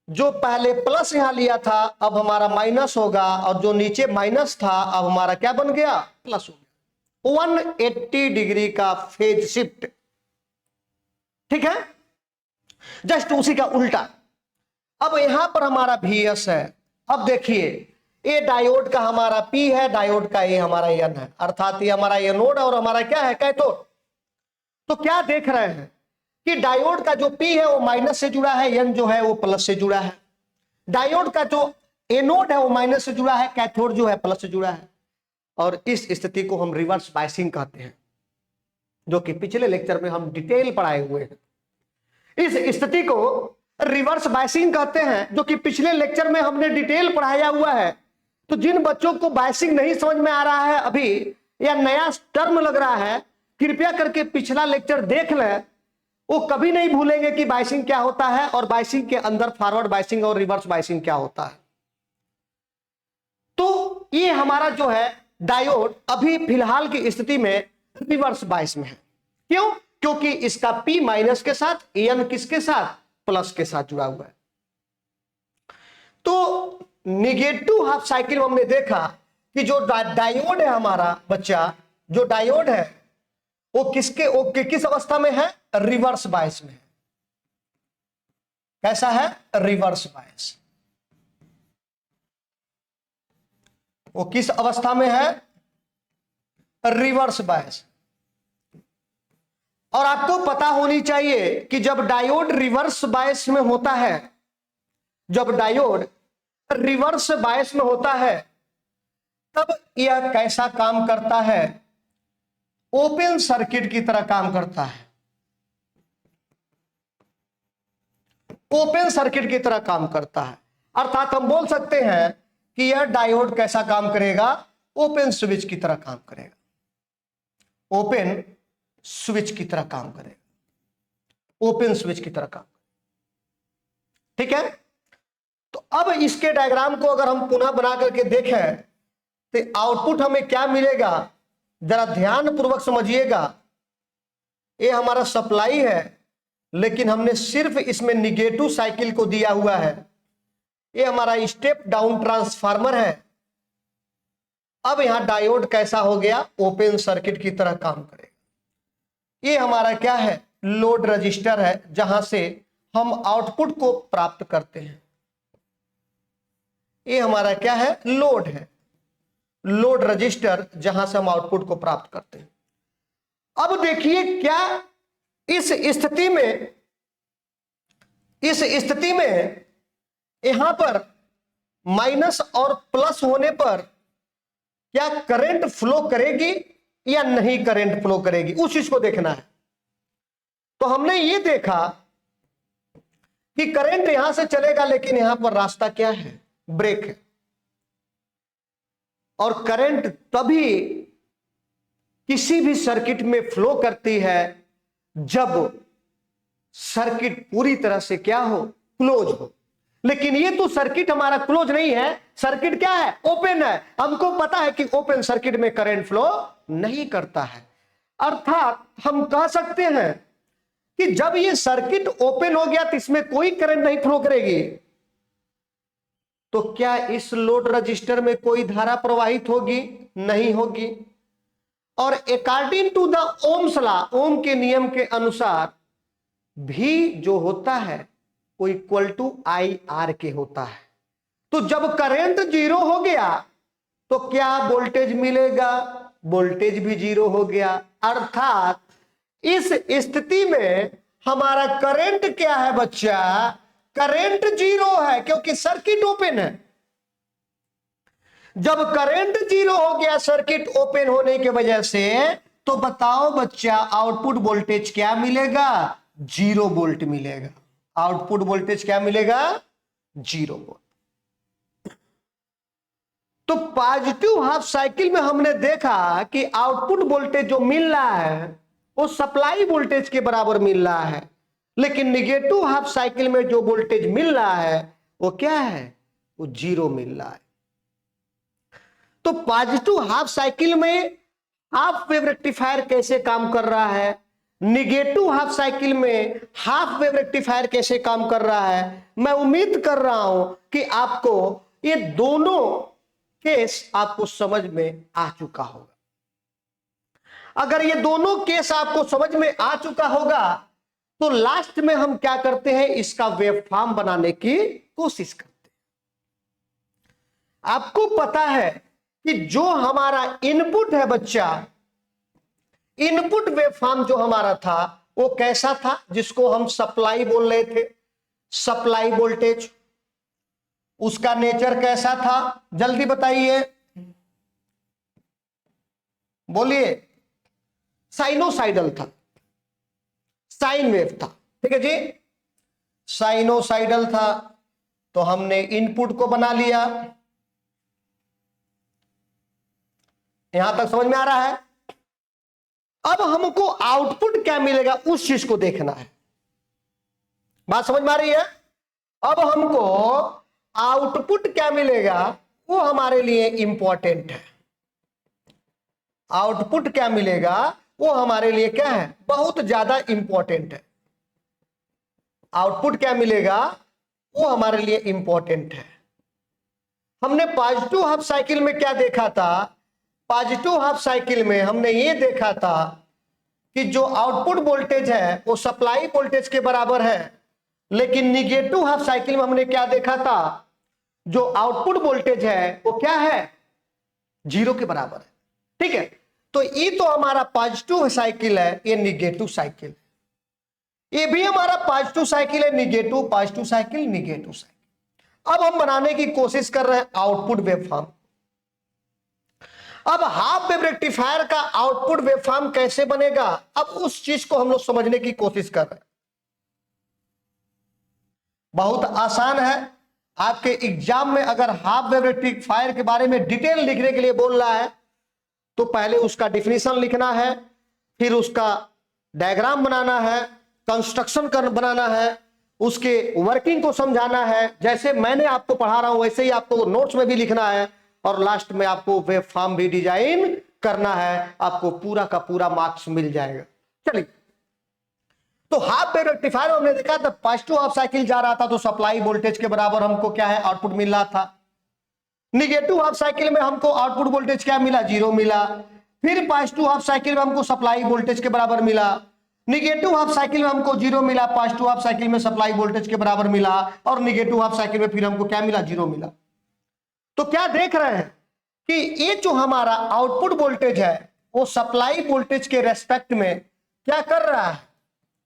जो पहले प्लस यहां लिया था अब हमारा माइनस होगा, और जो नीचे माइनस था अब हमारा क्या बन गया, प्लस हो गया। 180 डिग्री का फेज शिफ्ट। ठीक है, जस्ट उसी का उल्टा। अब यहां पर हमारा Vs है। अब देखिए, ये डायोड का हमारा P है, डायोड का ये हमारा N है, अर्थात ये हमारा एनोड और हमारा क्या है, कैथोड। तो क्या देख रहे हैं कि डायोड का जो P है वो माइनस से जुड़ा है, N जो है वो प्लस से जुड़ा है। डायोड का जो एनोड है वो माइनस से जुड़ा है, कैथोड जो है प्लस से जुड़ा है। और इस स्थिति को हम रिवर्स बायसिंग कहते हैं, जो कि पिछले लेक्चर में हम डिटेल पढ़ाए हुए हैं। इस स्थिति को रिवर्स बायसिंग कहते हैं, जो कि पिछले लेक्चर में हमने डिटेल पढ़ाया हुआ है। तो जिन बच्चों को बायसिंग नहीं समझ में आ रहा है अभी, या नया टर्म लग रहा है, कृपया करके पिछला लेक्चर देख लें। वो कभी नहीं भूलेंगे कि बायसिंग क्या होता है और बायसिंग के अंदर फॉरवर्ड बायसिंग और रिवर्स बायसिंग क्या होता है। तो ये हमारा जो है डायोड अभी फिलहाल की स्थिति में रिवर्स बायस में है। क्यों? क्योंकि इसका P माइनस के साथ, N किसके साथ, प्लस के साथ जुड़ा हुआ है। तो निगेटिव हाफ साइकिल में हमने देखा कि जो डायोड है हमारा बच्चा, जो डायोड है वो किस अवस्था में है, रिवर्स बायस में है। कैसा है, रिवर्स बायस। वो किस अवस्था में है, रिवर्स बायस। और आपको पता होनी चाहिए कि जब डायोड रिवर्स बायस में होता है, जब डायोड रिवर्स बायस में होता है तब यह कैसा काम करता है, ओपन सर्किट की तरह काम करता है। ओपन सर्किट की तरह काम करता है, अर्थात हम बोल सकते हैं कि यह डायोड कैसा काम करेगा, ओपन स्विच की तरह काम करेगा। ओपन स्विच की तरह काम करेगा, ओपन स्विच की तरह काम। ठीक है, तो अब इसके डायग्राम को अगर हम पुनः बना करके देखें तो आउटपुट हमें क्या मिलेगा, जरा ध्यान पूर्वक समझिएगा। ये हमारा सप्लाई है, लेकिन हमने सिर्फ इसमें निगेटिव साइकिल को दिया हुआ है। ये हमारा स्टेप डाउन ट्रांसफार्मर है। अब यहां डायोड कैसा हो गया, ओपन सर्किट की तरह काम करेगा। ये हमारा क्या है, लोड रजिस्टर है, जहां से हम आउटपुट को प्राप्त करते हैं। ये हमारा क्या है, लोड है, लोड रजिस्टर, जहां से हम आउटपुट को प्राप्त करते हैं। अब देखिए क्या इस स्थिति में यहां पर माइनस और प्लस होने पर क्या करंट फ्लो करेगी या नहीं करंट फ्लो करेगी, उस चीज को देखना है। तो हमने ये देखा कि करंट यहां से चलेगा, लेकिन यहां पर रास्ता क्या है, ब्रेक है। और करंट तभी किसी भी सर्किट में फ्लो करती है जब सर्किट पूरी तरह से क्या हो, क्लोज हो। लेकिन ये तो सर्किट हमारा क्लोज नहीं है, सर्किट क्या है, ओपन है। हमको पता है कि ओपन सर्किट में करंट फ्लो नहीं करता है। अर्थात हम कह सकते हैं कि जब ये सर्किट ओपन हो गया तो इसमें कोई करंट नहीं फ्लो करेगी, तो क्या इस लोड रजिस्टर में कोई धारा प्रवाहित होगी, नहीं होगी। और according to the Ohm's law, Ohm के नियम के अनुसार भी जो होता है वो इक्वल टू आई आर के होता है। तो जब करंट जीरो हो गया तो क्या वोल्टेज मिलेगा, वोल्टेज भी जीरो हो गया। अर्थात इस स्थिति में हमारा करंट क्या है बच्चा, करंट जीरो है, क्योंकि सर्किट ओपन है। जब करंट जीरो हो गया सर्किट ओपन होने की वजह से, तो बताओ बच्चा आउटपुट वोल्टेज क्या मिलेगा, 0 वोल्ट मिलेगा। आउटपुट वोल्टेज क्या मिलेगा, 0 वोल्ट। तो पॉजिटिव हाफ साइकिल में हमने देखा कि आउटपुट वोल्टेज जो मिल रहा है वो सप्लाई वोल्टेज के बराबर मिल रहा है, लेकिन निगेटिव हाफ साइकिल में जो वोल्टेज मिल रहा है वो क्या है, वो 0 मिल रहा है। तो पॉजिटिव हाफ साइकिल में हाफ वेव रेक्टिफायर कैसे काम कर रहा है, निगेटिव हाफ साइकिल में हाफ वेव रेक्टिफायर कैसे काम कर रहा है, मैं उम्मीद कर रहा हूं कि आपको ये दोनों केस आपको समझ में आ चुका होगा। अगर ये दोनों केस आपको समझ में आ चुका होगा तो लास्ट में हम क्या करते हैं, इसका वेव फॉर्म बनाने की कोशिश करते हैं। आपको पता है कि जो हमारा इनपुट है बच्चा, इनपुट वेव फॉर्म जो हमारा था वो कैसा था, जिसको हम सप्लाई बोल रहे थे, सप्लाई वोल्टेज। उसका नेचर कैसा था, जल्दी बताइए, बोलिए। साइनोसाइडल था, साइन वेव था, ठीक है जी, साइनोसाइडल था। तो हमने इनपुट को बना लिया। यहां तक समझ में आ रहा है। अब हमको आउटपुट क्या मिलेगा उस चीज को देखना है। बात समझ में आ रही है। अब हमको आउटपुट क्या मिलेगा वो हमारे लिए इंपॉर्टेंट है। आउटपुट क्या मिलेगा वो हमारे लिए क्या है, बहुत ज्यादा इंपॉर्टेंट है। आउटपुट क्या मिलेगा वो हमारे लिए इंपॉर्टेंट है। हमने पॉजिटिव हाफ साइकिल में क्या देखा था, पॉजिटिव हाफ साइकिल में हमने ये देखा था कि जो आउटपुट वोल्टेज है वो सप्लाई वोल्टेज के बराबर है, लेकिन निगेटिव हाफ साइकिल में हमने क्या देखा था, जो आउटपुट वोल्टेज है वो क्या है, 0 के बराबर है। ठीक है, तो ये तो हमारा पॉजिटिव साइकिल है, ये निगेटिव साइकिल, ये भी हमारा पॉजिटिव साइकिल है, negative, positive cycle, negative cycle. अब हम बनाने की कोशिश कर रहे हैं आउटपुट वेवफॉर्म। अब हाफ वेव रेक्टिफायर का आउटपुट वेवफॉर्म कैसे बनेगा, अब उस चीज को हम लोग समझने की कोशिश कर रहे हैं। बहुत आसान है। आपके एग्जाम में अगर हाफ वेव रेक्टिफायर के बारे में डिटेल लिखने के लिए बोल रहा है तो पहले उसका डिफिनीशन लिखना है, फिर उसका डायग्राम बनाना है, कंस्ट्रक्शन बनाना है, उसके वर्किंग को समझाना है। जैसे मैंने आपको पढ़ा रहा हूं वैसे ही आपको नोट्स में भी लिखना है, और लास्ट में आपको वेव फॉर्म भी डिजाइन करना है। आपको पूरा का पूरा मार्क्स मिल जाएगा। चलिए, तो हाफ वेव रेक्टिफायर हमने देखा था पॉजिटिव हाफ साइकिल जा रहा था तो सप्लाई वोल्टेज के बराबर हमको क्या है आउटपुट मिल रहा था। निगेटिव हाफ साइकिल में हमको आउटपुट वोल्टेज क्या मिला, 0 मिला। फिर पॉजिटिव हाफ साइकिल में हमको सप्लाई वोल्टेज के बराबर मिला। निगेटिव हाफ साइकिल में हमको 0 मिला, पॉजिटिव हाफ साइकिल में सप्लाई वोल्टेज के बराबर मिला, और निगेटिव हाफ साइकिल में फिर हमको क्या मिला, 0 मिला। तो क्या देख रहे हैं कि ये जो हमारा आउटपुट वोल्टेज है वो सप्लाई वोल्टेज के रेस्पेक्ट में क्या कर रहा है,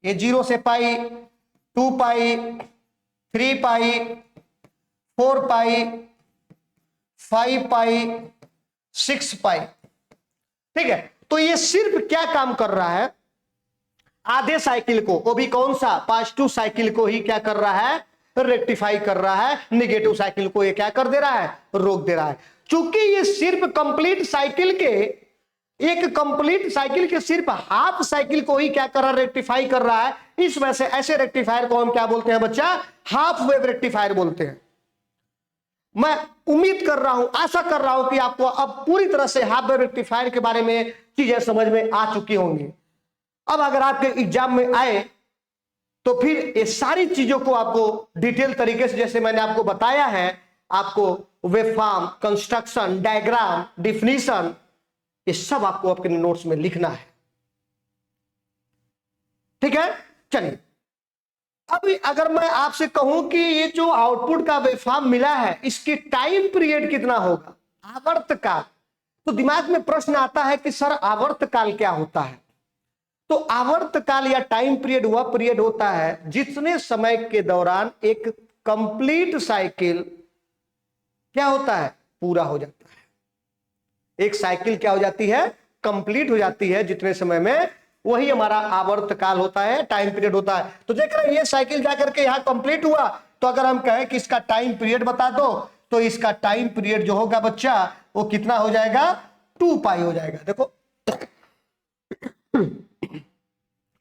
ये 0 से पाई, 2 पाई, 3 पाई, 4 पाई, 5 पाई, 6 पाई। ठीक है, तो ये सिर्फ क्या काम कर रहा है, आधे साइकिल को, वो भी कौन सा, पॉजिटिव साइकिल को ही क्या कर रहा है, रेक्टिफाई कर रहा है। निगेटिव साइकिल को ये क्या कर दे रहा है, रोक दे रहा है। चूंकि ये सिर्फ कंप्लीट साइकिल के, एक कंप्लीट साइकिल के सिर्फ हाफ साइकिल को ही क्या कर रहा है, रेक्टिफाई कर रहा है, इस वजह से ऐसे रेक्टिफायर को हम क्या बोलते हैं बच्चा, हाफ वेव रेक्टिफायर बोलते हैं। मैं उम्मीद कर रहा हूं, आशा कर रहा हूं कि आपको अब पूरी तरह से हाफ वेव रेक्टिफायर के बारे में चीजें समझ में आ चुकी होंगी। अब अगर आपके एग्जाम में आए तो फिर ये सारी चीजों को आपको डिटेल तरीके से, जैसे मैंने आपको बताया है, आपको वेवफॉर्म, कंस्ट्रक्शन, डायग्राम, डिफिनीशन, ये सब आपको अपने नोट्स में लिखना है। ठीक है, चलिए अभी अगर मैं आपसे कहूं कि ये जो आउटपुट का वेवफॉर्म मिला है इसकी टाइम पीरियड कितना होगा, आवर्तकाल, तो दिमाग में प्रश्न आता है कि सर आवर्तकाल क्या होता है। तो आवर्तकाल या टाइम पीरियड वह पीरियड होता है जितने समय के दौरान एक कंप्लीट साइकिल क्या होता है, पूरा हो जाता है। एक साइकिल क्या हो जाती है, कंप्लीट हो जाती है जितने समय में, वही हमारा आवर्तकाल होता है, टाइम पीरियड होता है। तो देख रहे हैं ये साइकिल जाकर के यहां कंप्लीट हुआ, तो अगर हम कहें कि इसका टाइम पीरियड बता दो, तो इसका टाइम पीरियड जो होगा बच्चा वो कितना हो जाएगा, 2 पाई हो जाएगा। देखो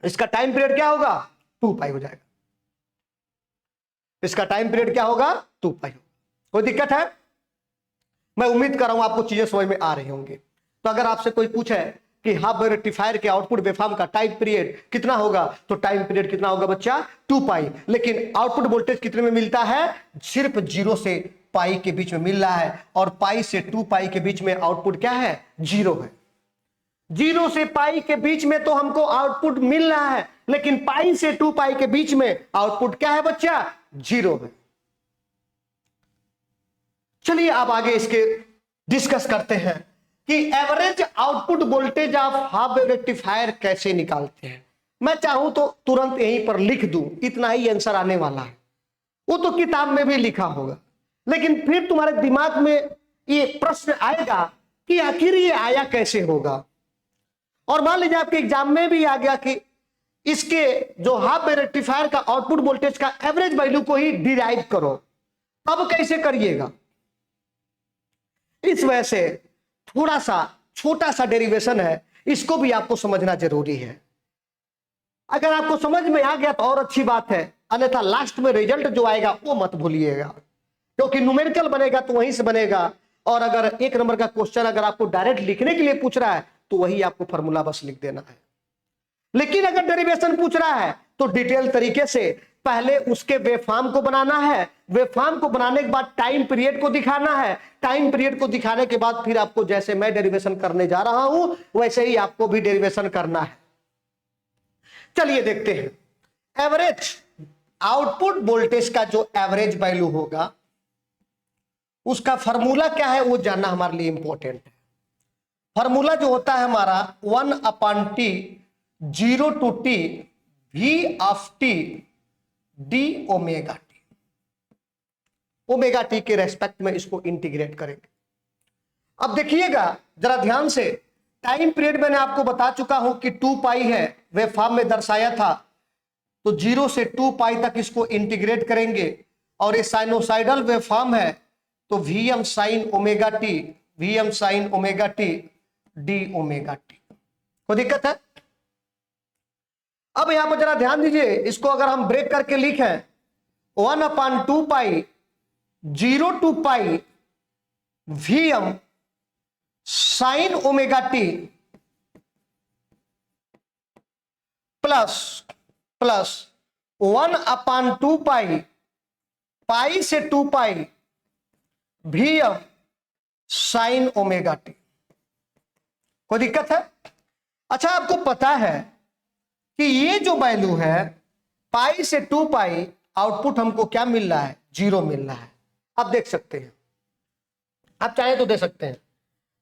इसका टाइम पीरियड क्या होगा, 2 पाई हो जाएगा। इसका टाइम पीरियड क्या होगा, 2 पाई। कोई दिक्कत है, मैं उम्मीद कर रहा हूं आपको चीजें समझ में आ रही होंगी। तो अगर आपसे कोई पूछे कि हाफ वेव रेक्टिफायर के आउटपुट वेवफॉर्म का टाइम पीरियड कितना होगा, तो टाइम पीरियड कितना होगा बच्चा, 2 पाई। लेकिन आउटपुट वोल्टेज कितने में मिलता है, सिर्फ 0 से पाई के बीच में मिल रहा है, और पाई से 2 पाई के बीच में आउटपुट क्या है, 0 है। 0 से पाई के बीच में तो हमको आउटपुट मिल रहा है, लेकिन पाई से 2 पाई के बीच में आउटपुट क्या है बच्चा, 0 है। चलिए अब आगे इसके डिस्कस करते हैं कि average output voltage of half wave rectifier कैसे निकालते हैं। मैं चाहूं तो तुरंत यहीं पर लिख दूं, इतना ही आंसर आने वाला है, वो तो किताब में भी लिखा होगा, लेकिन फिर तुम्हारे दिमाग में ये प्रश्न आएगा कि आखिर ये आया कैसे होगा। और मान लीजिए आपके एग्जाम में भी आ गया कि इसके जो हाफ वेव रेक्टिफायर का आउटपुट वोल्टेज का एवरेज वैल्यू को ही डिराइव करो, अब कैसे करिएगा। इस वजह से थोड़ा सा छोटा सा डेरिवेशन है, इसको भी आपको समझना जरूरी है। अगर आपको समझ में आ गया तो और अच्छी बात है, अन्यथा लास्ट में रिजल्ट जो आएगा वो मत भूलिएगा, क्योंकि न्यूमेरिकल बनेगा तो वहीं से बनेगा। और अगर 1 नंबर का क्वेश्चन अगर आपको डायरेक्ट लिखने के लिए पूछ रहा है तो वही आपको फॉर्मूला बस लिख देना है। लेकिन अगर डेरिवेशन पूछ रहा है तो डिटेल तरीके से पहले उसके वेवफॉर्म को बनाना है, वेवफॉर्म को बनाने के बाद टाइम पीरियड को दिखाना है, टाइम पीरियड को दिखाने के बाद फिर आपको जैसे मैं डेरिवेशन करने जा रहा हूं वैसे ही आपको भी डेरिवेशन करना है। चलिए देखते हैं एवरेज आउटपुट वोल्टेज का जो एवरेज वैल्यू होगा उसका फॉर्मूला क्या है वो जानना हमारे लिए इंपॉर्टेंट है। फॉर्मूला जो होता है हमारा 1/t 0 to t v of t d omega T, omega T के रेस्पेक्ट में इसको इंटीग्रेट करेंगे। अब देखिएगा जरा ध्यान से, टाइम पीरियड मैंने आपको बता चुका हूं कि 2 पाई है, वेवफॉर्म में दर्शाया था, तो 0 से 2 पाई तक इसको इंटीग्रेट करेंगे। और ये साइनोसाइडल वेवफॉर्म है तो Vm sign omega T, Vm sign omega t d omega t. कोई दिक्कत है? अब यहां पर जरा ध्यान दीजिए, इसको अगर हम ब्रेक करके लिखें 1/2 पाई 0 to pi Vm sign omega t plus plus 1/2 पाई, पाई से 2 pi Vm sign omega t. कोई दिक्कत है? अच्छा, आपको पता है कि ये जो वैल्यू है पाई से 2 पाई, आउटपुट हमको क्या मिल रहा है? 0 मिल रहा है। आप देख सकते हैं, आप चाहे तो दे सकते हैं,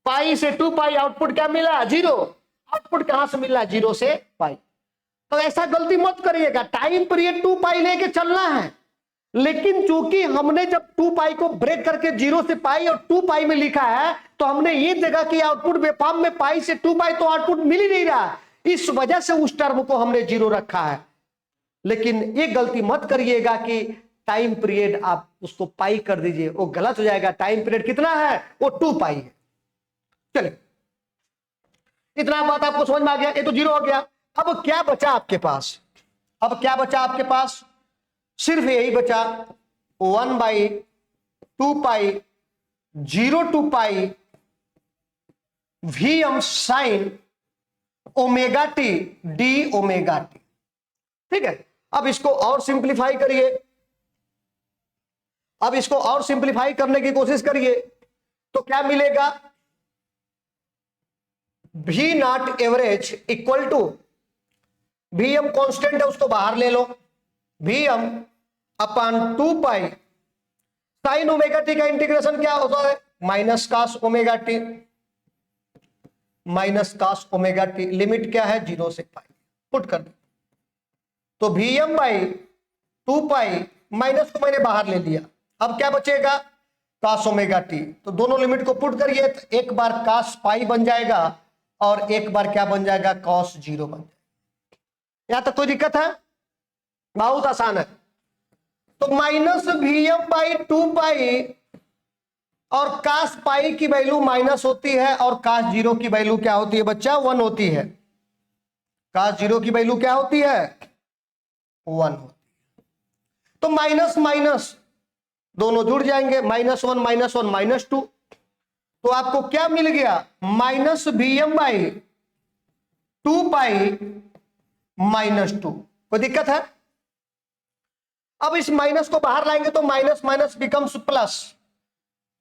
पाई से 2 पाई आउटपुट क्या मिला? 0। आउटपुट कहां से मिल रहा है? 0 से पाई। तो ऐसा गलती मत करिएगा, टाइम पीरियड 2 पाई लेके चलना है, लेकिन चूंकि हमने जब 2 पाई को ब्रेक करके 0 से पाई और 2 पाई में लिखा है, तो हमने ये देखा कि आउटपुट वेवफॉर्म में पाई से 2 पाई तो आउटपुट मिल ही नहीं रहा, इस वजह से उस टर्म को हमने 0 रखा है। लेकिन ये गलती मत करिएगा कि टाइम पीरियड आप उसको पाई कर दीजिए, वो गलत हो जाएगा। टाइम पीरियड कितना है? वो 2 पाई है। चलिए, इतना बात आपको समझ में आ गया? ये तो 0 हो गया। अब क्या बचा आपके पास? अब क्या बचा आपके पास? सिर्फ यही बचा 1/2 पाई 0 to pi Vm sign omega t d omega t. ठीक है, अब इसको और सिंप्लीफाई करिए। अब इसको और सिंप्लीफाई करने की कोशिश करिए तो क्या मिलेगा? V not average equal to, Vm constant है उसको बाहर ले लो, Vm/2 pi sine omega t का इंटीग्रेशन क्या होता है? Minus cos omega t, minus cos omega t. Limit क्या है? 0 से पाई। पुट कर दो तो Vm/2 पाई, माइनस को मैंने बाहर ले लिया, अब क्या बचेगा? Cos omega t. तो दोनों लिमिट को पुट करिए तो एक बार कास पाई बन जाएगा और एक बार क्या बन जाएगा? कॉस 0 बन जाएगा। यहां तक कोई दिक्कत है? बहुत आसान है। तो माइनस Vm/2 पाई और कास पाई की वैल्यू माइनस होती है और कास 0 की वैल्यू क्या होती है बच्चा? 1 होती है। कास 0 की वैल्यू क्या होती है? 1 होती है। तो माइनस माइनस दोनों जुड़ जाएंगे, -1 -1 -2। तो आपको क्या मिल गया? माइनस Vm/2 पाई -2। कोई दिक्कत है? अब इस माइनस को बाहर लाएंगे तो माइनस माइनस बिकम्स प्लस,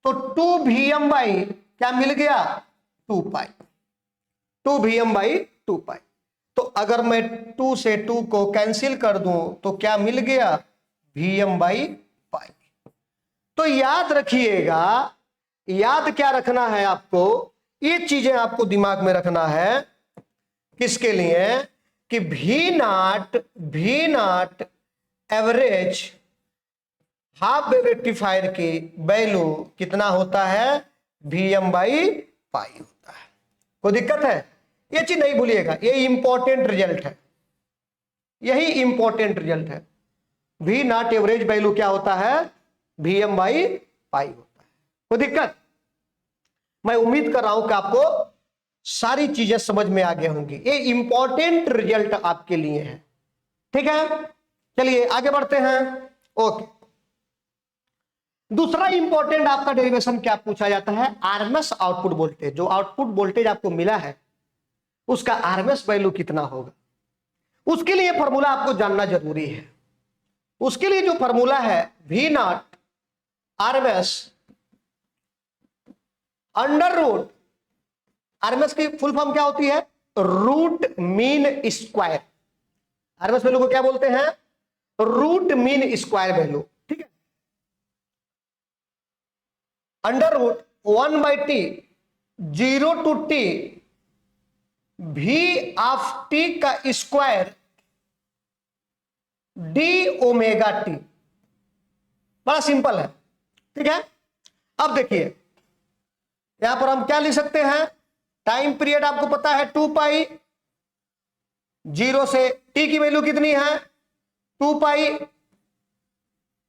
तो 2Vm बाई क्या मिल गया? 2 पाई। 2Vm/2 पाई। तो अगर मैं 2 से 2 को कैंसिल कर दूं तो क्या मिल गया? Vm/पाई। तो याद रखिएगा, याद क्या रखना है आपको? ये चीजें आपको दिमाग में रखना है। किसके लिए? कि V not average half wave rectifier की वैल्यू कितना होता है? Vm/पाई होता है। कोई दिक्कत है? ये चीज नहीं भूलिएगा, ये इंपॉर्टेंट रिजल्ट है, यही इंपॉर्टेंट रिजल्ट है। V नॉट एवरेज वैल्यू क्या होता है? Vm/पाई होता है। कोई दिक्कत? मैं उम्मीद कर रहा हूं कि आपको सारी चीजें समझ में आ गई होंगी। ये इंपॉर्टेंट रिजल्ट आपके लिए है। ठीक है, चलिए आगे बढ़ते हैं। ओके, दूसरा इंपॉर्टेंट आपका डेरिवेशन क्या पूछा जाता है? RMS output voltage. जो आउटपुट वोल्टेज आपको मिला है उसका आरएमएस वैल्यू कितना होगा? उसके लिए फॉर्मूला आपको जानना जरूरी है। उसके लिए जो फॉर्मूला है V not RMS under root, RMS की फुल फॉर्म क्या होती है? Root mean square. RMS value को क्या बोलते हैं? Root mean square value. ठीक है, under root 1/t 0 to t V of t का स्क्वायर डी ओमेगा टी। बड़ा सिंपल है। ठीक है, अब देखिए यहां पर हम क्या लिख सकते हैं? टाइम पीरियड आपको पता है 2 पाई, 0 से t की वैल्यू कितनी है? 2 pi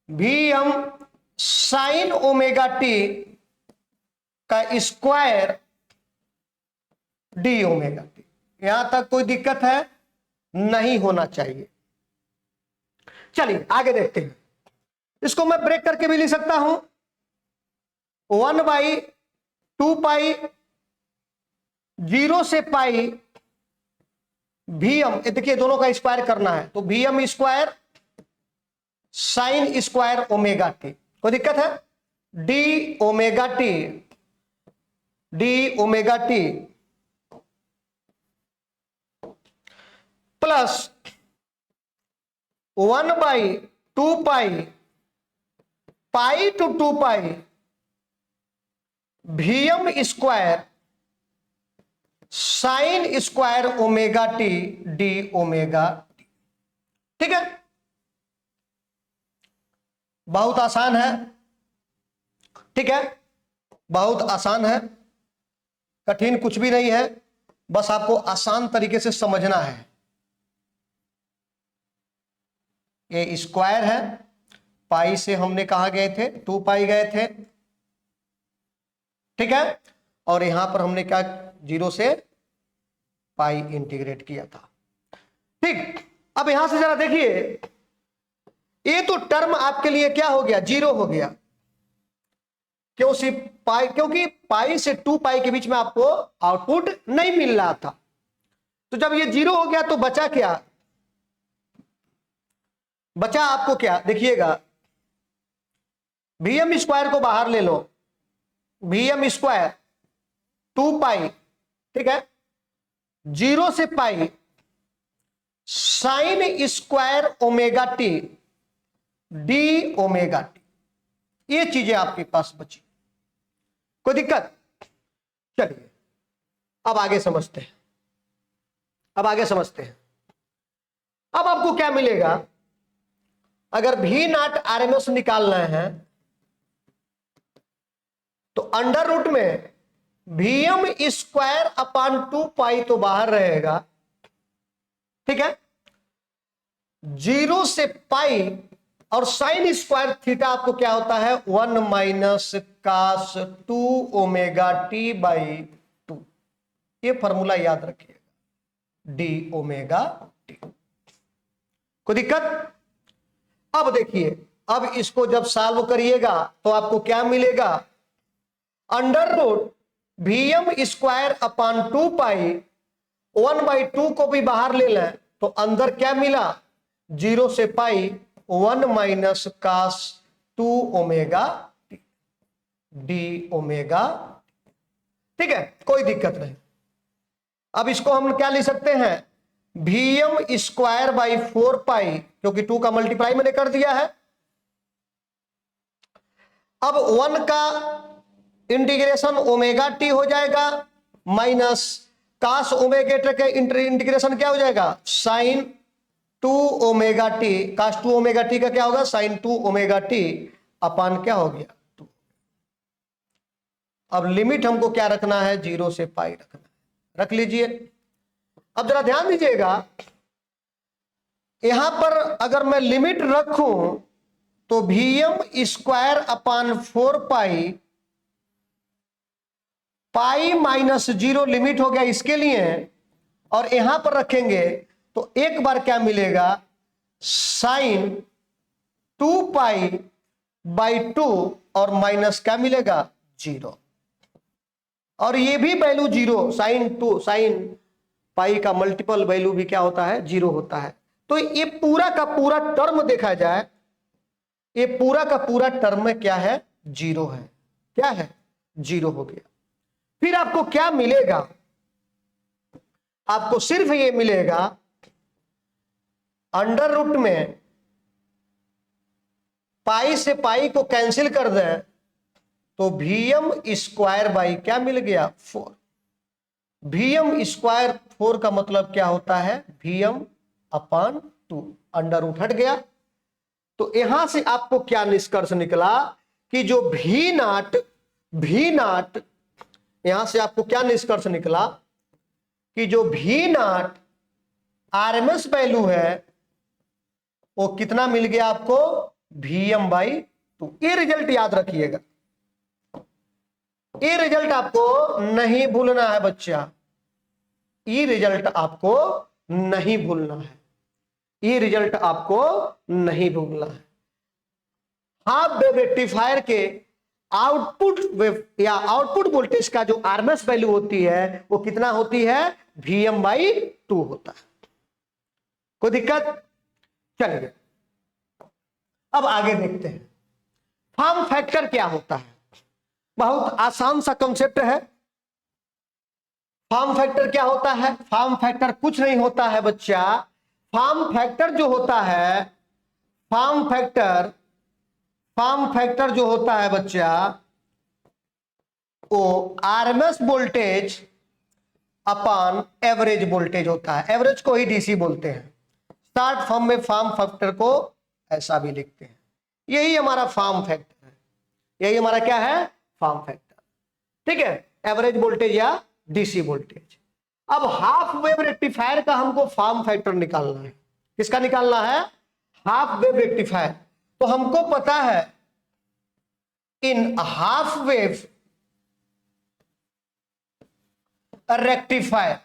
Vm sign omega t का स्क्वायर डी ओमेगा टी। यहां तक कोई दिक्कत है? नहीं होना चाहिए। चलिए आगे देखते हैं। इसको मैं ब्रेक करके भी लिख सकता हूं, 1/2 पाई 0 से पाई Vm, देखिए दोनों का स्क्वायर करना है तो Vm square sine square omega t, कोई दिक्कत है? D omega t plus 1/2 pi to 2 pi Vm square sine square omega t d omega t. ठीक है, बहुत आसान है। ठीक है, बहुत आसान है, कठिन कुछ भी नहीं है, बस आपको आसान तरीके से समझना है। ये स्क्वायर है, पाई से हमने कहा गए थे 2 पाई गए थे। ठीक है, और यहां पर हमने क्या 0 से पाई इंटीग्रेट किया था। ठीक, अब यहां से जरा देखिए, ये तो टर्म आपके लिए क्या हो गया, 0 हो गया। क्यों? सिर्फ पाई, क्योंकि पाई से 2 पाई के बीच में आपको आउटपुट नहीं मिल रहा था। तो जब ये 0 हो गया तो बचा क्या? बचा आपको क्या, देखिएगा, Vm स्क्वायर को बाहर ले लो, Vm स्क्वायर 2 पाई, ठीक है, 0 से pi sine square omega t d omega T, ये चीजें आपके पास बची। कोई दिक्कत? चलिए अब आगे समझते हैं, अब आपको क्या मिलेगा? अगर V नॉट RMS निकालना है तो अंडर रूट में Vm स्क्वायर अपान 2 पाई तो बाहर रहेगा। ठीक है, 0 से पाई और साइन स्क्वायर थीटा आपको क्या होता है, 1 minus cos 2 omega t by 2। ये फॉर्मूला याद रखिएगा, डी ओमेगा टी। कोई दिक्कत? अब देखिए, अब इसको जब सॉल्व करिएगा तो आपको क्या मिलेगा? Under root Vm square upon 2 pi 1/2 को भी बाहर ले लें तो अंदर क्या मिला, 0 से pi 1 minus cos 2 omega d omega. ठीक है, कोई दिक्कत नहीं। अब इसको हम क्या लिख सकते हैं, Vm स्क्वायर बाई 4 पाई, क्योंकि 2 का मल्टीप्लाई मैंने कर दिया है। अब 1 का इंटीग्रेशन ओमेगा टी हो जाएगा, माइनस कास ओमेगा टी का इंटीग्रेशन क्या हो जाएगा, साइन 2 ओमेगा टी, कास 2 ओमेगा टी का क्या होगा, साइन 2 ओमेगा टी अपान क्या हो गया 2। अब लिमिट हमको क्या रखना है, 0 से पाई रखना है, रख लीजिए। अब जरा ध्यान दीजिएगा, यहां पर अगर मैं लिमिट रखूं तो Vm स्क्वायर अपान 4 पाई पाई माइनस 0 लिमिट हो गया इसके लिए, और यहां पर रखेंगे तो एक बार क्या मिलेगा, साइन 2 पाई बाई 2 और माइनस क्या मिलेगा 0, और ये भी वैल्यू 0, साइन पाई का मल्टीपल वैल्यू भी क्या होता है, 0 होता है। तो ये पूरा का पूरा टर्म देखा जाए, ये पूरा का पूरा टर्म में क्या है, 0 है। क्या है, 0 हो गया। फिर आपको क्या मिलेगा, आपको सिर्फ ये मिलेगा, अंडर रूट में पाई से पाई को कैंसिल कर दें तो Vm स्क्वायर बाई क्या मिल गया, 4। Vm स्क्वायर 4 का मतलब क्या होता है, Vm अपान 2, अंडर रूट हट गया। तो यहां से आपको क्या निष्कर्ष निकला कि जो V नॉट यहां से आपको क्या निष्कर्ष निकला कि जो V नॉट RMS वैल्यू है वो कितना मिल गया आपको, Vm बाई 2। ये रिजल्ट याद रखिएगा, ये रिजल्ट आपको नहीं भूलना है बच्चा, ये रिजल्ट आपको नहीं भूलना है, ये रिजल्ट आपको नहीं भूलना है। हाफ वेव रेक्टिफायर के आउटपुट वेव या आउटपुट वोल्टेज का जो आरएमएस वैल्यू होती है वो कितना होती है, Vm बाई 2 होता है। कोई दिक्कत? चलिए अब आगे देखते हैं फॉर्म फैक्टर क्या होता है। बहुत आसान सा कंसेप्ट है। फॉर्म फैक्टर क्या होता है? फॉर्म फैक्टर कुछ नहीं होता है बच्चा। फॉर्म फैक्टर जो होता है, फॉर्म फैक्टर जो होता है बच्चा, वो RMS voltage upon average voltage होता है। एवरेज को ही डीसी बोलते हैं। शॉर्ट फॉर्म में फॉर्म फैक्टर को ऐसा भी लिखते हैं। यही हमारा फॉर्म फैक्टर है। यही हमारा क्या है? Form factor. ठीक है, एवरेज वोल्टेज या डीसी वोल्टेज। अब हाफ वेव रेक्टिफायर का हमको फॉर्म फैक्टर निकालना है। किसका निकालना है? Half wave rectifier. तो हमको पता है इन हाफ वेव रेक्टिफायर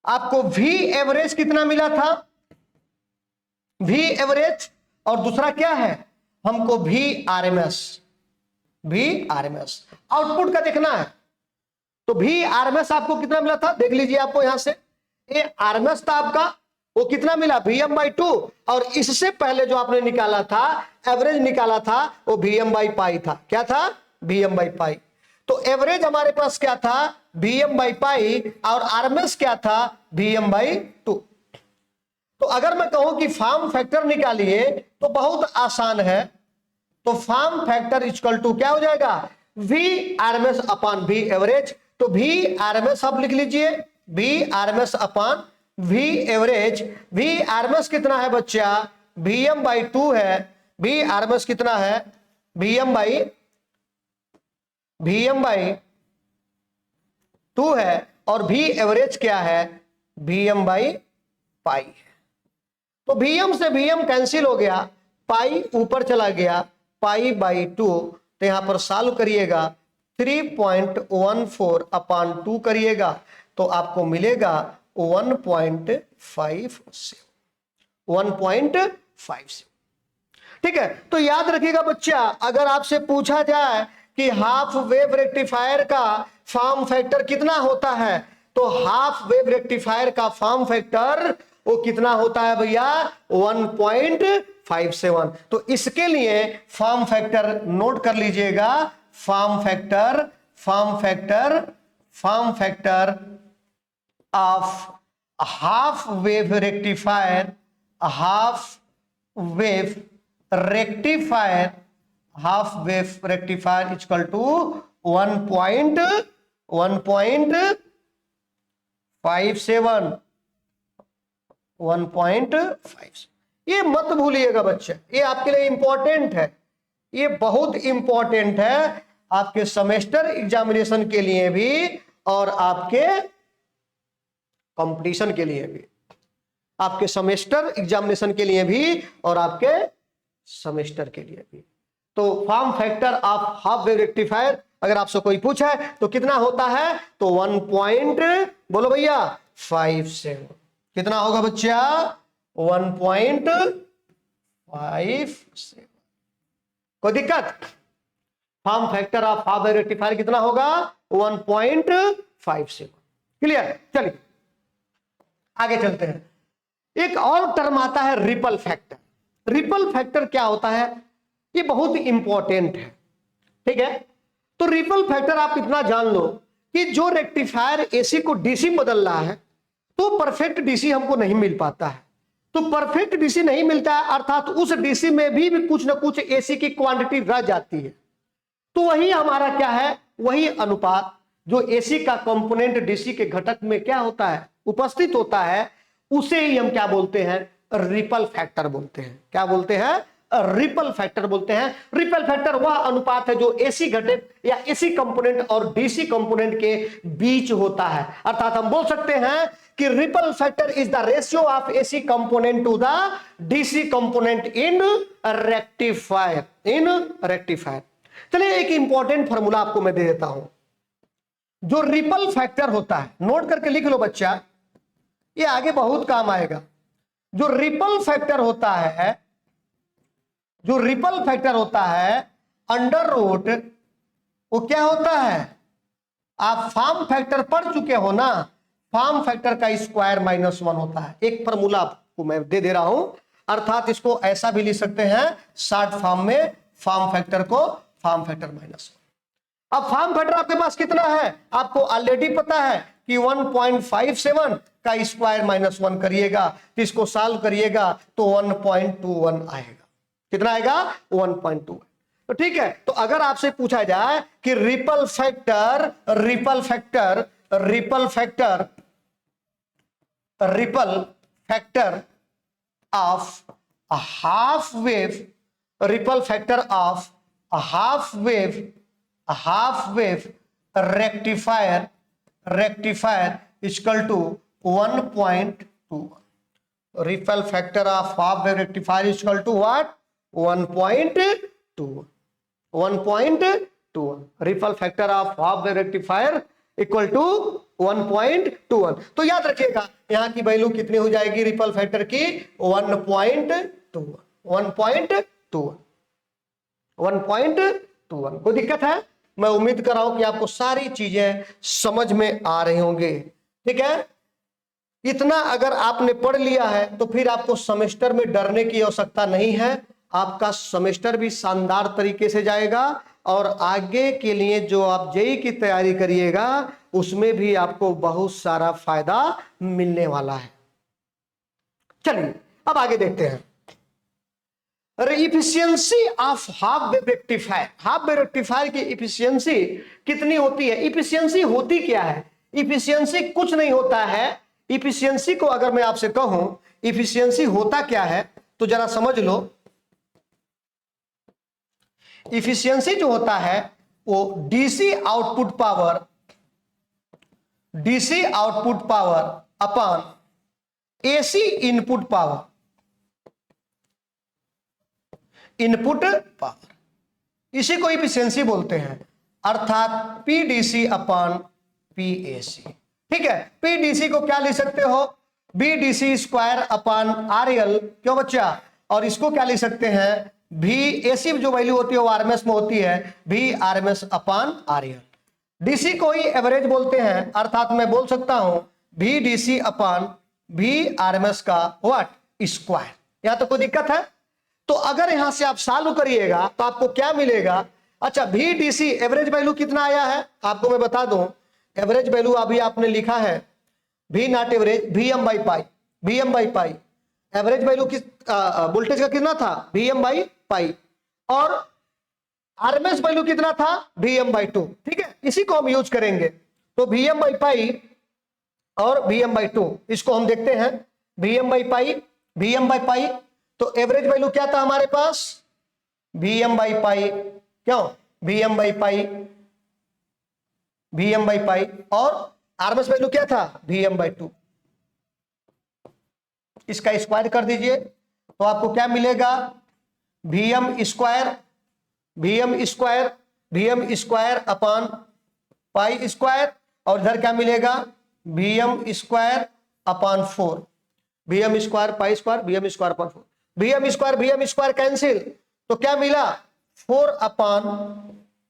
आपको वी एवरेज कितना मिला था? वी एवरेज, और दूसरा क्या है हमको? We RMS. आउटपुट का देखना है। तो वी आरएमएस आपको कितना मिला था? देख लीजिए आपको यहां से, ये आरएमएस था आपका, वो कितना मिला? Vm/2। और इससे पहले जो आपने निकाला था, एवरेज निकाला था, वो Vm/पाई था। क्या था? Vm/पाई। तो एवरेज हमारे पास क्या था? Vm/पाई। और आरएमएस क्या था? Vm/2। तो अगर मैं कहूं कि फॉर्म फैक्टर निकालिए तो बहुत आसान है। तो फॉर्म फैक्टर इक्वल टू क्या हो जाएगा? V RMS upon V average. तो वी आरएमएस आप लिख लीजिए, V RMS upon V average. V RMS कितना है बच्चा? Vm/2 है। वी आरएमएस कितना है? Vm/2 है। और वी एवरेज क्या है? Vm/पाई है। तो Vm से Vm कैंसिल हो गया, पाई ऊपर चला गया, पाई/2। तो यहां पर सॉल्व करिएगा, 3.14 अपॉन 2 करिएगा तो आपको मिलेगा 1.57। ठीक है, तो याद रखिएगा बच्चा, अगर आपसे पूछा जाए कि हाफ वेव रेक्टिफायर का फॉर्म फैक्टर कितना होता है, तो हाफ वेव रेक्टिफायर का फॉर्म फैक्टर वो कितना होता है भैया? 1.57। तो इसके लिए फॉर्म फैक्टर नोट कर लीजिएगा। Form factor of half wave rectifier equal to 1.57। ये मत भूलिएगा बच्चे, ये आपके लिए इंपॉर्टेंट है। ये बहुत इंपॉर्टेंट है आपके सेमेस्टर एग्जामिनेशन के लिए भी और आपके कंपटीशन के लिए भी। आपके सेमेस्टर एग्जामिनेशन के लिए भी और आपके सेमेस्टर के लिए भी। तो form factor of half wave rectifier अगर आपसे कोई पूछे तो कितना होता है? तो 1. बोलो भैया 57। कितना होगा बच्चा? 1.57। कोई दिक्कत? Form factor of half wave rectifier कितना होगा? 1.57। क्लियर? चलिए आगे चलते हैं। एक और टर्म आता है रिपल फैक्टर। रिपल फैक्टर क्या होता है? ये बहुत इंपॉर्टेंट है। ठीक है, तो रिपल फैक्टर आप इतना जान लो कि जो रेक्टिफायर एसी को डीसी बदल रहा है तो परफेक्ट डीसी हमको नहीं मिल पाता है। तो परफेक्ट डीसी नहीं मिलता है, अर्थात उस डीसी में भी कुछ ना कुछ एसी की क्वांटिटी रह जाती है। तो वही हमारा क्या है? वही अनुपात जो एसी का कंपोनेंट डीसी के घटक में क्या होता है? उपस्थित होता है, उसे ही हम क्या बोलते हैं? रिपल फैक्टर बोलते हैं। क्या बोलते हैं? रिपल फैक्टर बोलते हैं। रिपल फैक्टर वह अनुपात है जो एसी घटक या एसी कंपोनेंट और डीसी कंपोनेंट के बीच होता है। अर्थात हम बोल सकते हैं कि ripple factor is the ratio of AC component to the DC component in rectifier. चलिए एक इंपॉर्टेंट फॉर्मूला आपको मैं दे देता हूं। जो रिपल फैक्टर होता है, नोट करके लिख लो बच्चा, ये आगे बहुत काम आएगा। जो रिपल फैक्टर होता है अंडर रूट, वो क्या होता है? आप फॉर्म फैक्टर पढ़ चुके हो ना? फॉर्म फैक्टर का स्क्वायर -1 होता है। एक फॉर्मूला आपको मैं दे दे रहा हूं, अर्थात इसको ऐसा भी लिख सकते हैं शॉर्ट फॉर्म में, फॉर्म फैक्टर को फॉर्म फैक्टर -1। अब फॉर्म फैक्टर आपके पास कितना है, आपको ऑलरेडी पता है कि 1.57 का स्क्वायर -1 करिएगा तो इसको सॉल्व करिएगा तो 1.21 आएगा। कितना आएगा? 1.21। तो ठीक है, तो अगर आपसे पूछा जाए कि ripple factor of a half wave rectifier equal to 1.21। Ripple factor of half wave rectifier equal to what? 1.21। 1.21 ripple factor of half wave rectifier equal to 1.21। तो याद रखिएगा यहां की वैल्यू कितनी हो जाएगी रिपल फैक्टर की? 1.21। कोई दिक्कत है? मैं उम्मीद कर रहा हूं कि आपको सारी चीजें समझ में आ रही होंगी। ठीक है, इतना अगर आपने पढ़ लिया है तो फिर आपको सेमेस्टर में डरने की आवश्यकता नहीं है। आपका सेमेस्टर भी शानदार तरीके से जाएगा और आगे के लिए जो आप जेईई की तैयारी करिएगा उसमें भी आपको बहुत सारा फायदा मिलने वाला है। चलिए अब आगे देखते हैं। Efficiency of half wave rectifier की इफिशियंसी कितनी होती है? इफिशियंसी होती क्या है? इफिशियंसी कुछ नहीं होता है। इफिशियंसी को अगर मैं आपसे कहूं इफिशियंसी होता क्या है तो जरा समझ लो। इफिशियंसी जो होता है वो DC output power upon AC input power इसी को इफिशियंसी बोलते हैं, अर्थात पीडीसी अपॉन पीएसी। ठीक है, पीडीसी को क्या लिख सकते हो? BDC square upon RL. क्यों बच्चा? और इसको क्या लिख सकते हैं? भी एसी जो वैल्यू होती है वो आरएमएस में होती है, भी आरएमएस अपॉन आरएल। डीसी को ही एवरेज बोलते हैं, अर्थात मैं बोल सकता हूं भी डीसी अपॉन भी आरएमएस का व्हाट? स्क्वायर। यहां तो कोई दिक्कत है? तो अगर यहां से आप सॉल्व करिएगा तो आपको क्या मिलेगा? अच्छा, भी डीसी एवरेज वैल्यू कितना आया है आपको मैं बता दूं। एवरेज वैल्यू अभी आपने लिखा है भी not average VM by pi. Average value किस वोल्टेज का कितना था? VM by pi. और आरएमएस वैल्यू कितना था? VM by 2। ठीक है, इसी को हम यूज करेंगे। तो वीएम बाई पाई और वीएम बाई 2 इसको हम देखते हैं। वीएम बाई पाई तो एवरेज वैल्यू क्या था हमारे पास? VM by pi. क्यों? वीएम बाई पाई और आरएमएस वैल्यू क्या था? VM by 2। इसका स्क्वायर कर दीजिए तो आपको क्या मिलेगा? VM square upon pi square, और इधर क्या मिलेगा? VM square upon 4। VM square pi square, VM square upon 4। VM square cancel, तो क्या मिला? 4 upon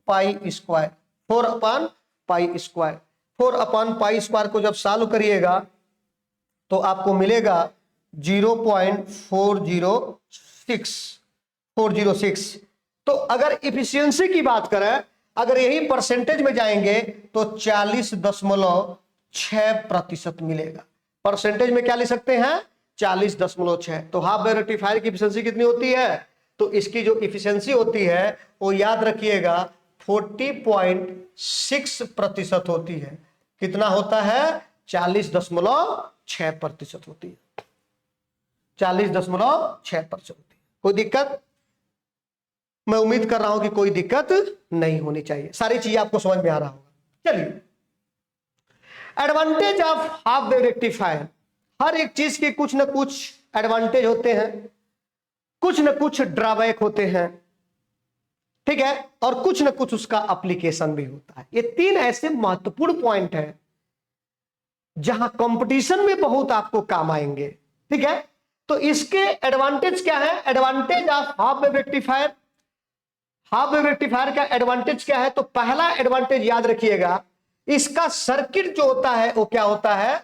pi square. 4 upon pi square को जब सॉल्व करिएगा तो आपको मिलेगा 0.406। तो अगर इफिशियंसी की बात करें, अगर यही परसेंटेज में जाएंगे तो 40.6% मिलेगा। परसेंटेज में क्या ले सकते हैं? 40.6। तो हाफ वेव रेक्टिफायर की इफिशियंसी कितनी होती है? तो इसकी जो इफिशियंसी होती है वो याद रखिएगा 40.6% होती है। कितना होता है? 40.6% होती है। 40.6% होती है। कोई दिक्कत? मैं उम्मीद कर रहा हूं कि कोई दिक्कत नहीं होनी चाहिए, सारी चीजें आपको समझ में आ रहा होगा। चलिए, advantage of half wave rectifier. हर एक चीज के कुछ ना कुछ एडवांटेज होते हैं, कुछ ना कुछ ड्रॉबैक होते हैं। ठीक है, और कुछ ना कुछ उसका एप्लीकेशन भी होता है। ये 3 ऐसे महत्वपूर्ण पॉइंट हैं जहां कंपटीशन में बहुत आपको काम आएंगे। ठीक है, तो इसके एडवांटेज क्या है? Advantage of half wave rectifier. Half wave rectifier का एडवांटेज क्या है? तो पहला एडवांटेज याद रखिएगा, इसका सर्किट जो होता है वो क्या होता है?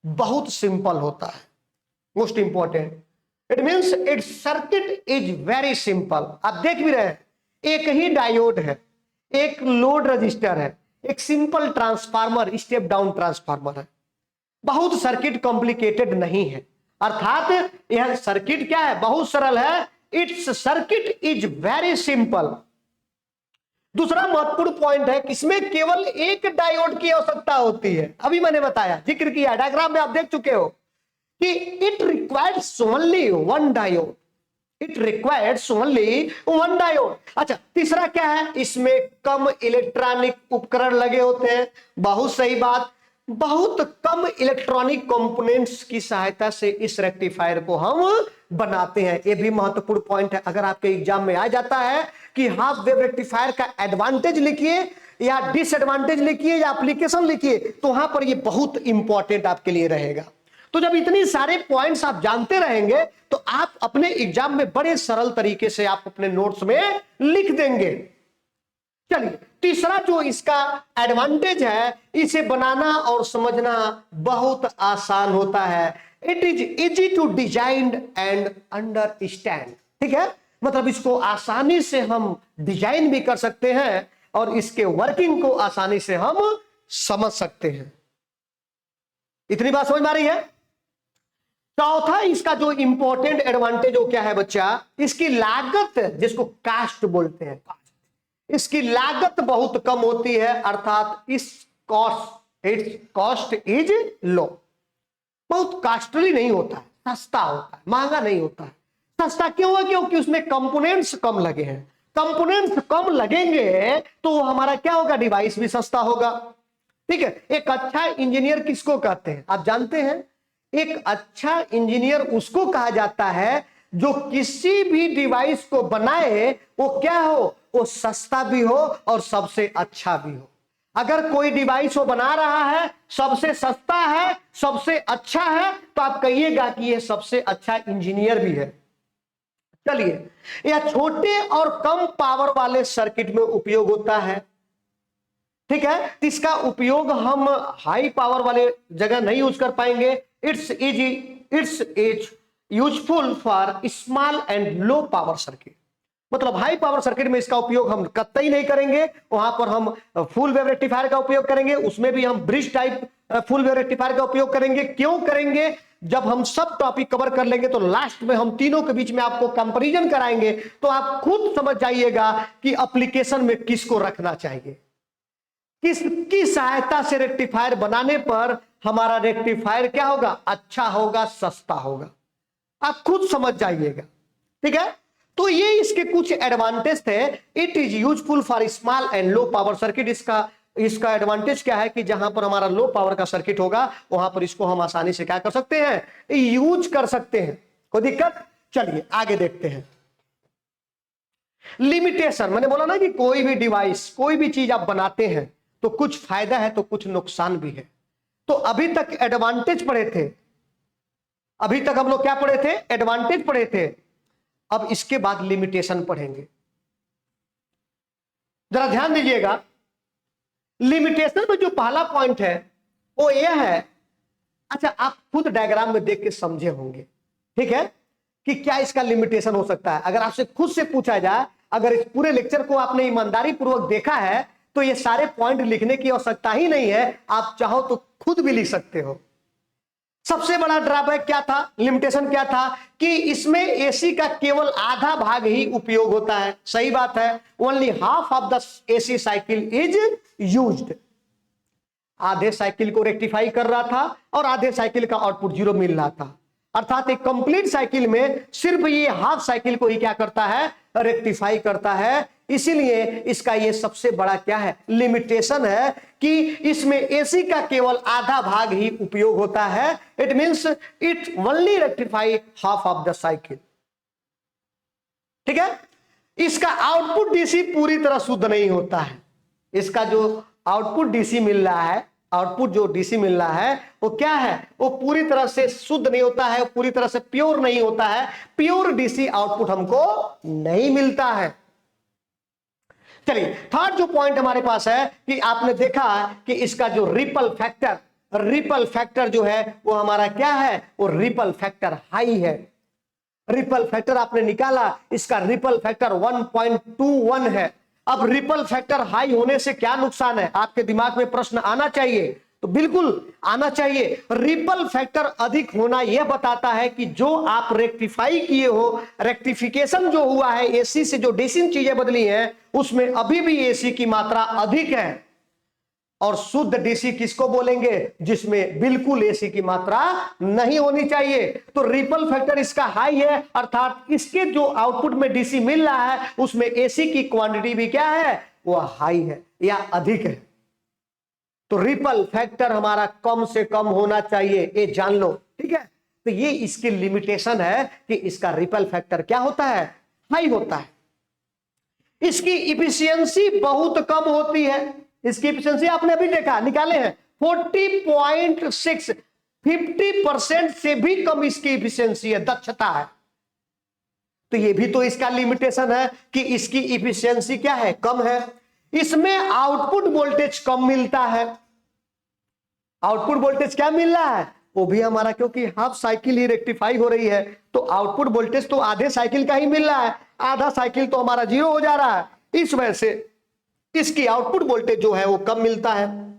बहुत सिंपल होता है, most important. It means it's circuit is very simple. आप देख भी रहे हैं, एक ही डायोड है, एक लोड रजिस्टर है, एक simple transformer, step down transformer है। बहुत सर्किट कॉम्प्लिकेटेड नहीं है, अर्थात यह सर्किट क्या है, बहुत सरल है। It's circuit is very simple. दूसरा महत्वपूर्ण पॉइंट है कि इसमें केवल एक डायोड की आवश्यकता होती है। अभी मैंने बताया, जिक्र किया, डायग्राम में आप देख चुके हो कि it requires only one diode, it requires only one diode. अच्छा, तीसरा क्या है, इसमें कम इलेक्ट्रॉनिक उपकरण लगे होते हैं। बहुत सही बात, बहुत कम इलेक्ट्रॉनिक कंपोनेंट्स की सहायता से इस रेक्टिफायर को हम बनाते हैं। यह भी महत्वपूर्ण पॉइंट है। अगर आपके एग्जाम में आ जाता है कि हाफ वेव रेक्टिफायर का एडवांटेज लिखिए या डिसएडवांटेज लिखिए या एप्लीकेशन लिखिए, तो वहां पर यह बहुत इंपॉर्टेंट आपके लिए रहेगा। तो जब इतनी सारे पॉइंट्स आप जानते रहेंगे तो आप अपने एग्जाम में बड़े सरल तरीके से आप अपने नोट्स में लिख देंगे। चलिए, तीसरा जो इसका एडवांटेज है, इसे बनाना और समझना बहुत आसान होता है। It is easy to design and understand. ठीक है, मतलब इसको आसानी से हम डिजाइन भी कर सकते हैं और इसके वर्किंग को आसानी से हम समझ सकते हैं। इतनी बात समझ में आ रही है? चौथा इसका जो इंपॉर्टेंट एडवांटेज वो क्या है बच्चा, इसकी लागत, जिसको कास्ट बोलते हैं, इसकी लागत बहुत कम होती है, अर्थात इस इट्स कॉस्ट इज लो। बहुत कॉस्टली नहीं होता है, सस्ता होता है, महंगा नहीं होता है। सस्ता क्यों है? क्योंकि उसमें कंपोनेंट्स कम लगे हैं। कंपोनेंट्स कम लगेंगे तो हमारा क्या होगा, डिवाइस भी सस्ता होगा। ठीक है, एक अच्छा इंजीनियर किसको कहते हैं आप जानते हैं? एक अच्छा इंजीनियर उसको कहा जाता है जो किसी भी डिवाइस को बनाए, वो क्या हो, वो सस्ता भी हो और सबसे अच्छा भी हो। अगर कोई डिवाइस वो बना रहा है, सबसे सस्ता है, सबसे अच्छा है, तो आप कहिएगा कि ये सबसे अच्छा इंजीनियर भी है। चलिए, यह छोटे और कम पावर वाले सर्किट में उपयोग होता है। ठीक है, इसका उपयोग हम हाई पावर वाले जगह नहीं यूज कर पाएंगे। It's useful for small and low power circuit. मतलब हाई पावर सर्किट में इसका उपयोग हम कतई नहीं करेंगे। वहां पर हम फुल वेव रेक्टिफायर का उपयोग करेंगे, उसमें भी हम bridge type full wave rectifier का उपयोग करेंगे। क्यों करेंगे? जब हम सब टॉपिक कवर कर लेंगे तो लास्ट में हम तीनों के बीच में आपको कंपैरिजन कराएंगे, तो आप खुद समझ जाइएगा कि एप्लीकेशन में किसको रखना चाहिए, किसकी सहायता से रेक्टिफायर बनाने पर हमारा रेक्टिफायर क्या होगा, अच्छा होगा, सस्ता होगा। आप खुद समझ जाइएगा। ठीक है, तो ये इसके कुछ एडवांटेज थे। It is useful for small and low power circuit. इसका एडवांटेज क्या है कि जहां पर हमारा लो पावर का सर्किट होगा वहां पर इसको हम आसानी से क्या कर सकते हैं, यूज कर सकते हैं। कोई दिक्कत? चलिए आगे देखते हैं। लिमिटेशन, मैंने बोला ना कि कोई भी डिवाइस, कोई भी चीज आप बनाते हैं तो कुछ फायदा है तो कुछ नुकसान भी है। तो अभी तक एडवांटेज पढ़े थे, अभी तक हम लोग क्या पढ़े थे, एडवांटेज पढ़े थे। अब इसके बाद लिमिटेशन पढ़ेंगे। जरा ध्यान दीजिएगा, लिमिटेशन में जो पहला पॉइंट है वो यह है, अच्छा आप खुद डायग्राम में देख के समझे होंगे, ठीक है, कि क्या इसका लिमिटेशन हो सकता है। अगर आपसे खुद से पूछा जाए, अगर इस पूरे लेक्चर को आपने ईमानदारी पूर्वक देखा है तो ये सारे पॉइंट लिखने की आवश्यकता ही नहीं है, आप चाहो तो खुद भी लिख सकते हो। सबसे बड़ा ड्रॉबैक क्या था, लिमिटेशन क्या था, कि इसमें एसी का केवल आधा भाग ही उपयोग होता है। सही बात है, only half of the AC cycle is used. आधे साइकिल को रेक्टिफाई कर रहा था और आधे साइकिल का आउटपुट जीरो मिल रहा था। अर्थात एक कंप्लीट साइकिल में सिर्फ ये हाफ साइकिल को ही क्या करता है, रेक्टिफाई करता है। इसीलिए इसका ये सबसे बड़ा क्या है, लिमिटेशन है, कि इसमें एसी का केवल आधा भाग ही उपयोग होता है। It means it only rectify half of the cycle. ठीक है, इसका आउटपुट डीसी पूरी तरह शुद्ध नहीं होता है। इसका जो आउटपुट डीसी मिल रहा है, आउटपुट जो डीसी मिल रहा है वो क्या है, वो पूरी तरह से शुद्ध नहीं होता है, पूरी तरह से प्योर नहीं होता है। प्योर डीसी आउटपुट हमको नहीं मिलता है। चलिए, थर्ड जो पॉइंट हमारे पास है कि आपने देखा कि इसका जो रिपल फैक्टर, रिपल फैक्टर जो है वो हमारा क्या है, वो रिपल फैक्टर हाई है। रिपल फैक्टर आपने निकाला, इसका रिपल फैक्टर 1.21 है। अब रिपल फैक्टर हाई होने से क्या नुकसान है, आपके दिमाग में प्रश्न आना चाहिए, तो बिल्कुल आना चाहिए। रिपल फैक्टर अधिक होना यह बताता है कि जो आप रेक्टिफाई किए हो, रेक्टिफिकेशन जो हुआ है, एसी से जो डीसी चीजें बदली हैं, उसमें अभी भी एसी की मात्रा अधिक है। और शुद्ध डीसी किसको बोलेंगे, जिसमें बिल्कुल एसी की मात्रा नहीं होनी चाहिए। तो रिपल फैक्टर इसका हाई है, अर्थात इसके जो आउटपुट में डीसी मिल रहा है उसमें एसी की क्वांटिटी भी क्या है, वो हाई है या अधिक है। तो रिपल फैक्टर हमारा कम से कम होना चाहिए, ये जान लो, ठीक है। तो ये इसकी लिमिटेशन है कि इसका रिपल फैक्टर क्या होता है, हाई होता है। इसकी इफिशियंसी बहुत कम होती है। इसकी इफिशियंसी आपने अभी देखा, निकाले हैं 40.6, 50% से भी कम इसकी इफिशियंसी है, दक्षता है। तो ये भी तो इसका लिमिटेशन है कि इसकी इफिशियंसी क्या है, कम है। इसमें आउटपुट वोल्टेज कम मिलता है। आउटपुट वोल्टेज क्या मिल रहा है, वो भी हमारा, क्योंकि हाफ साइकिल ही रेक्टिफाई हो रही है, तो आउटपुट वोल्टेज तो आधे साइकिल का ही मिल रहा है, आधा साइकिल तो हमारा 0 हो जा रहा है। इस वजह से इसकी आउटपुट वोल्टेज जो है वो कम मिलता है।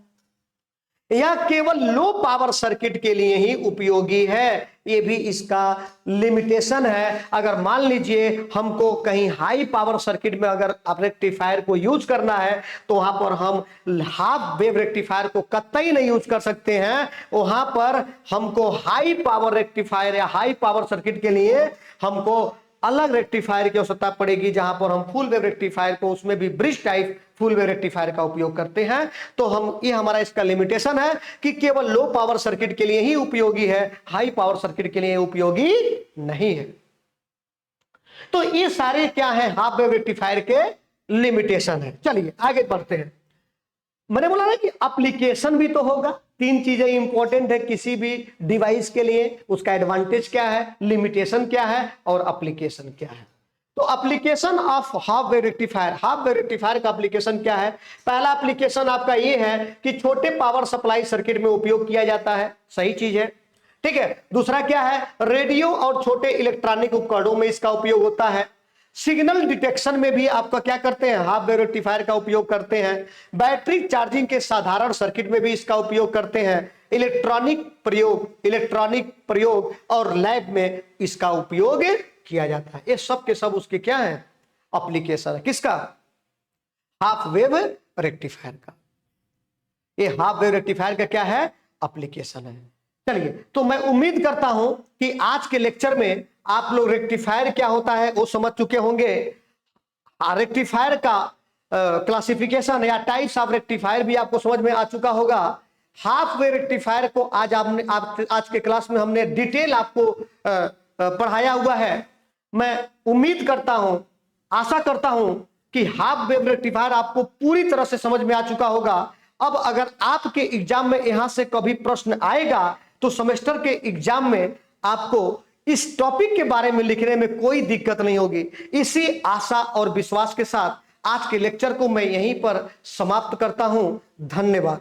यह केवल लो पावर सर्किट के लिए ही उपयोगी है, ये भी इसका लिमिटेशन है। अगर मान लीजिए हमको कहीं हाई पावर सर्किट में अगर रेक्टिफायर को यूज करना है, तो वहां पर हम हाफ वेव रेक्टिफायर को कतई नहीं यूज कर सकते हैं। वहां पर हमको हाई पावर रेक्टिफायर या हाई पावर सर्किट के लिए हमको अलग रेक्टिफायर की आवश्यकता पड़ेगी, जहां पर हम फुल वेव रेक्टिफायर को, उसमें भी bridge type full wave rectifier का उपयोग करते हैं। तो हम ये हमारा इसका लिमिटेशन है कि केवल लो पावर सर्किट के लिए ही उपयोगी है, हाई पावर सर्किट के लिए उपयोगी नहीं है। तो ये सारे क्या है, हाफ वेव रेक्टिफायर के लिमिटेशन है। चलिए आगे बढ़ते हैं। मैंने बोला ना कि एप्लीकेशन भी तो होगा। 3 चीजें इंपॉर्टेंट है किसी भी डिवाइस के लिए, उसका एडवांटेज क्या है, लिमिटेशन क्या है और एप्लीकेशन क्या है। तो application of half wave rectifier, half wave rectifier का एप्लीकेशन क्या है। पहला एप्लीकेशन आपका ये है कि छोटे पावर सप्लाई सर्किट में उपयोग किया जाता है, सही चीज है, ठीक है। दूसरा क्या है, रेडियो और छोटे इलेक्ट्रॉनिक उपकरणों में इसका उपयोग होता है। सिग्नल डिटेक्शन में भी आपका क्या करते हैं, हाफ वेव रेक्टिफायर का उपयोग करते हैं। बैटरी चार्जिंग के साधारण सर्किट में भी इसका उपयोग करते हैं। इलेक्ट्रॉनिक प्रयोग और लैब में इसका उपयोग किया जाता है। ये सब के सब उसके क्या है, एप्लीकेशन है। किसका, हाफ वेव रेक्टिफायर का। ये हाफ वेव रेक्टिफायर का क्या है, एप्लीकेशन है। चलिए, तो मैं उम्मीद करता हूं कि आज के लेक्चर में आप लोग रेक्टिफायर क्या होता है वो समझ चुके होंगे। रेक्टिफायर का क्लासिफिकेशन या टाइप्स ऑफ रेक्टिफायर भी आपको समझ में आ चुका होगा। हाफ वेव रेक्टिफायर को आज आज के क्लास में हमने डिटेल आपको पढ़ाया हुआ है। मैं उम्मीद करता हूं, आशा करता हूं कि हाफ वेव रेक्टिफायर आपको पूरी तरह से समझ में आ चुका होगा। अब अगर आपके एग्जाम में यहां से कभी प्रश्न आएगा तो सेमेस्टर के एग्जाम में आपको इस टॉपिक के बारे में लिखने में कोई दिक्कत नहीं होगी। इसी आशा और विश्वास के साथ आज के लेक्चर को मैं यहीं पर समाप्त करता हूं। धन्यवाद।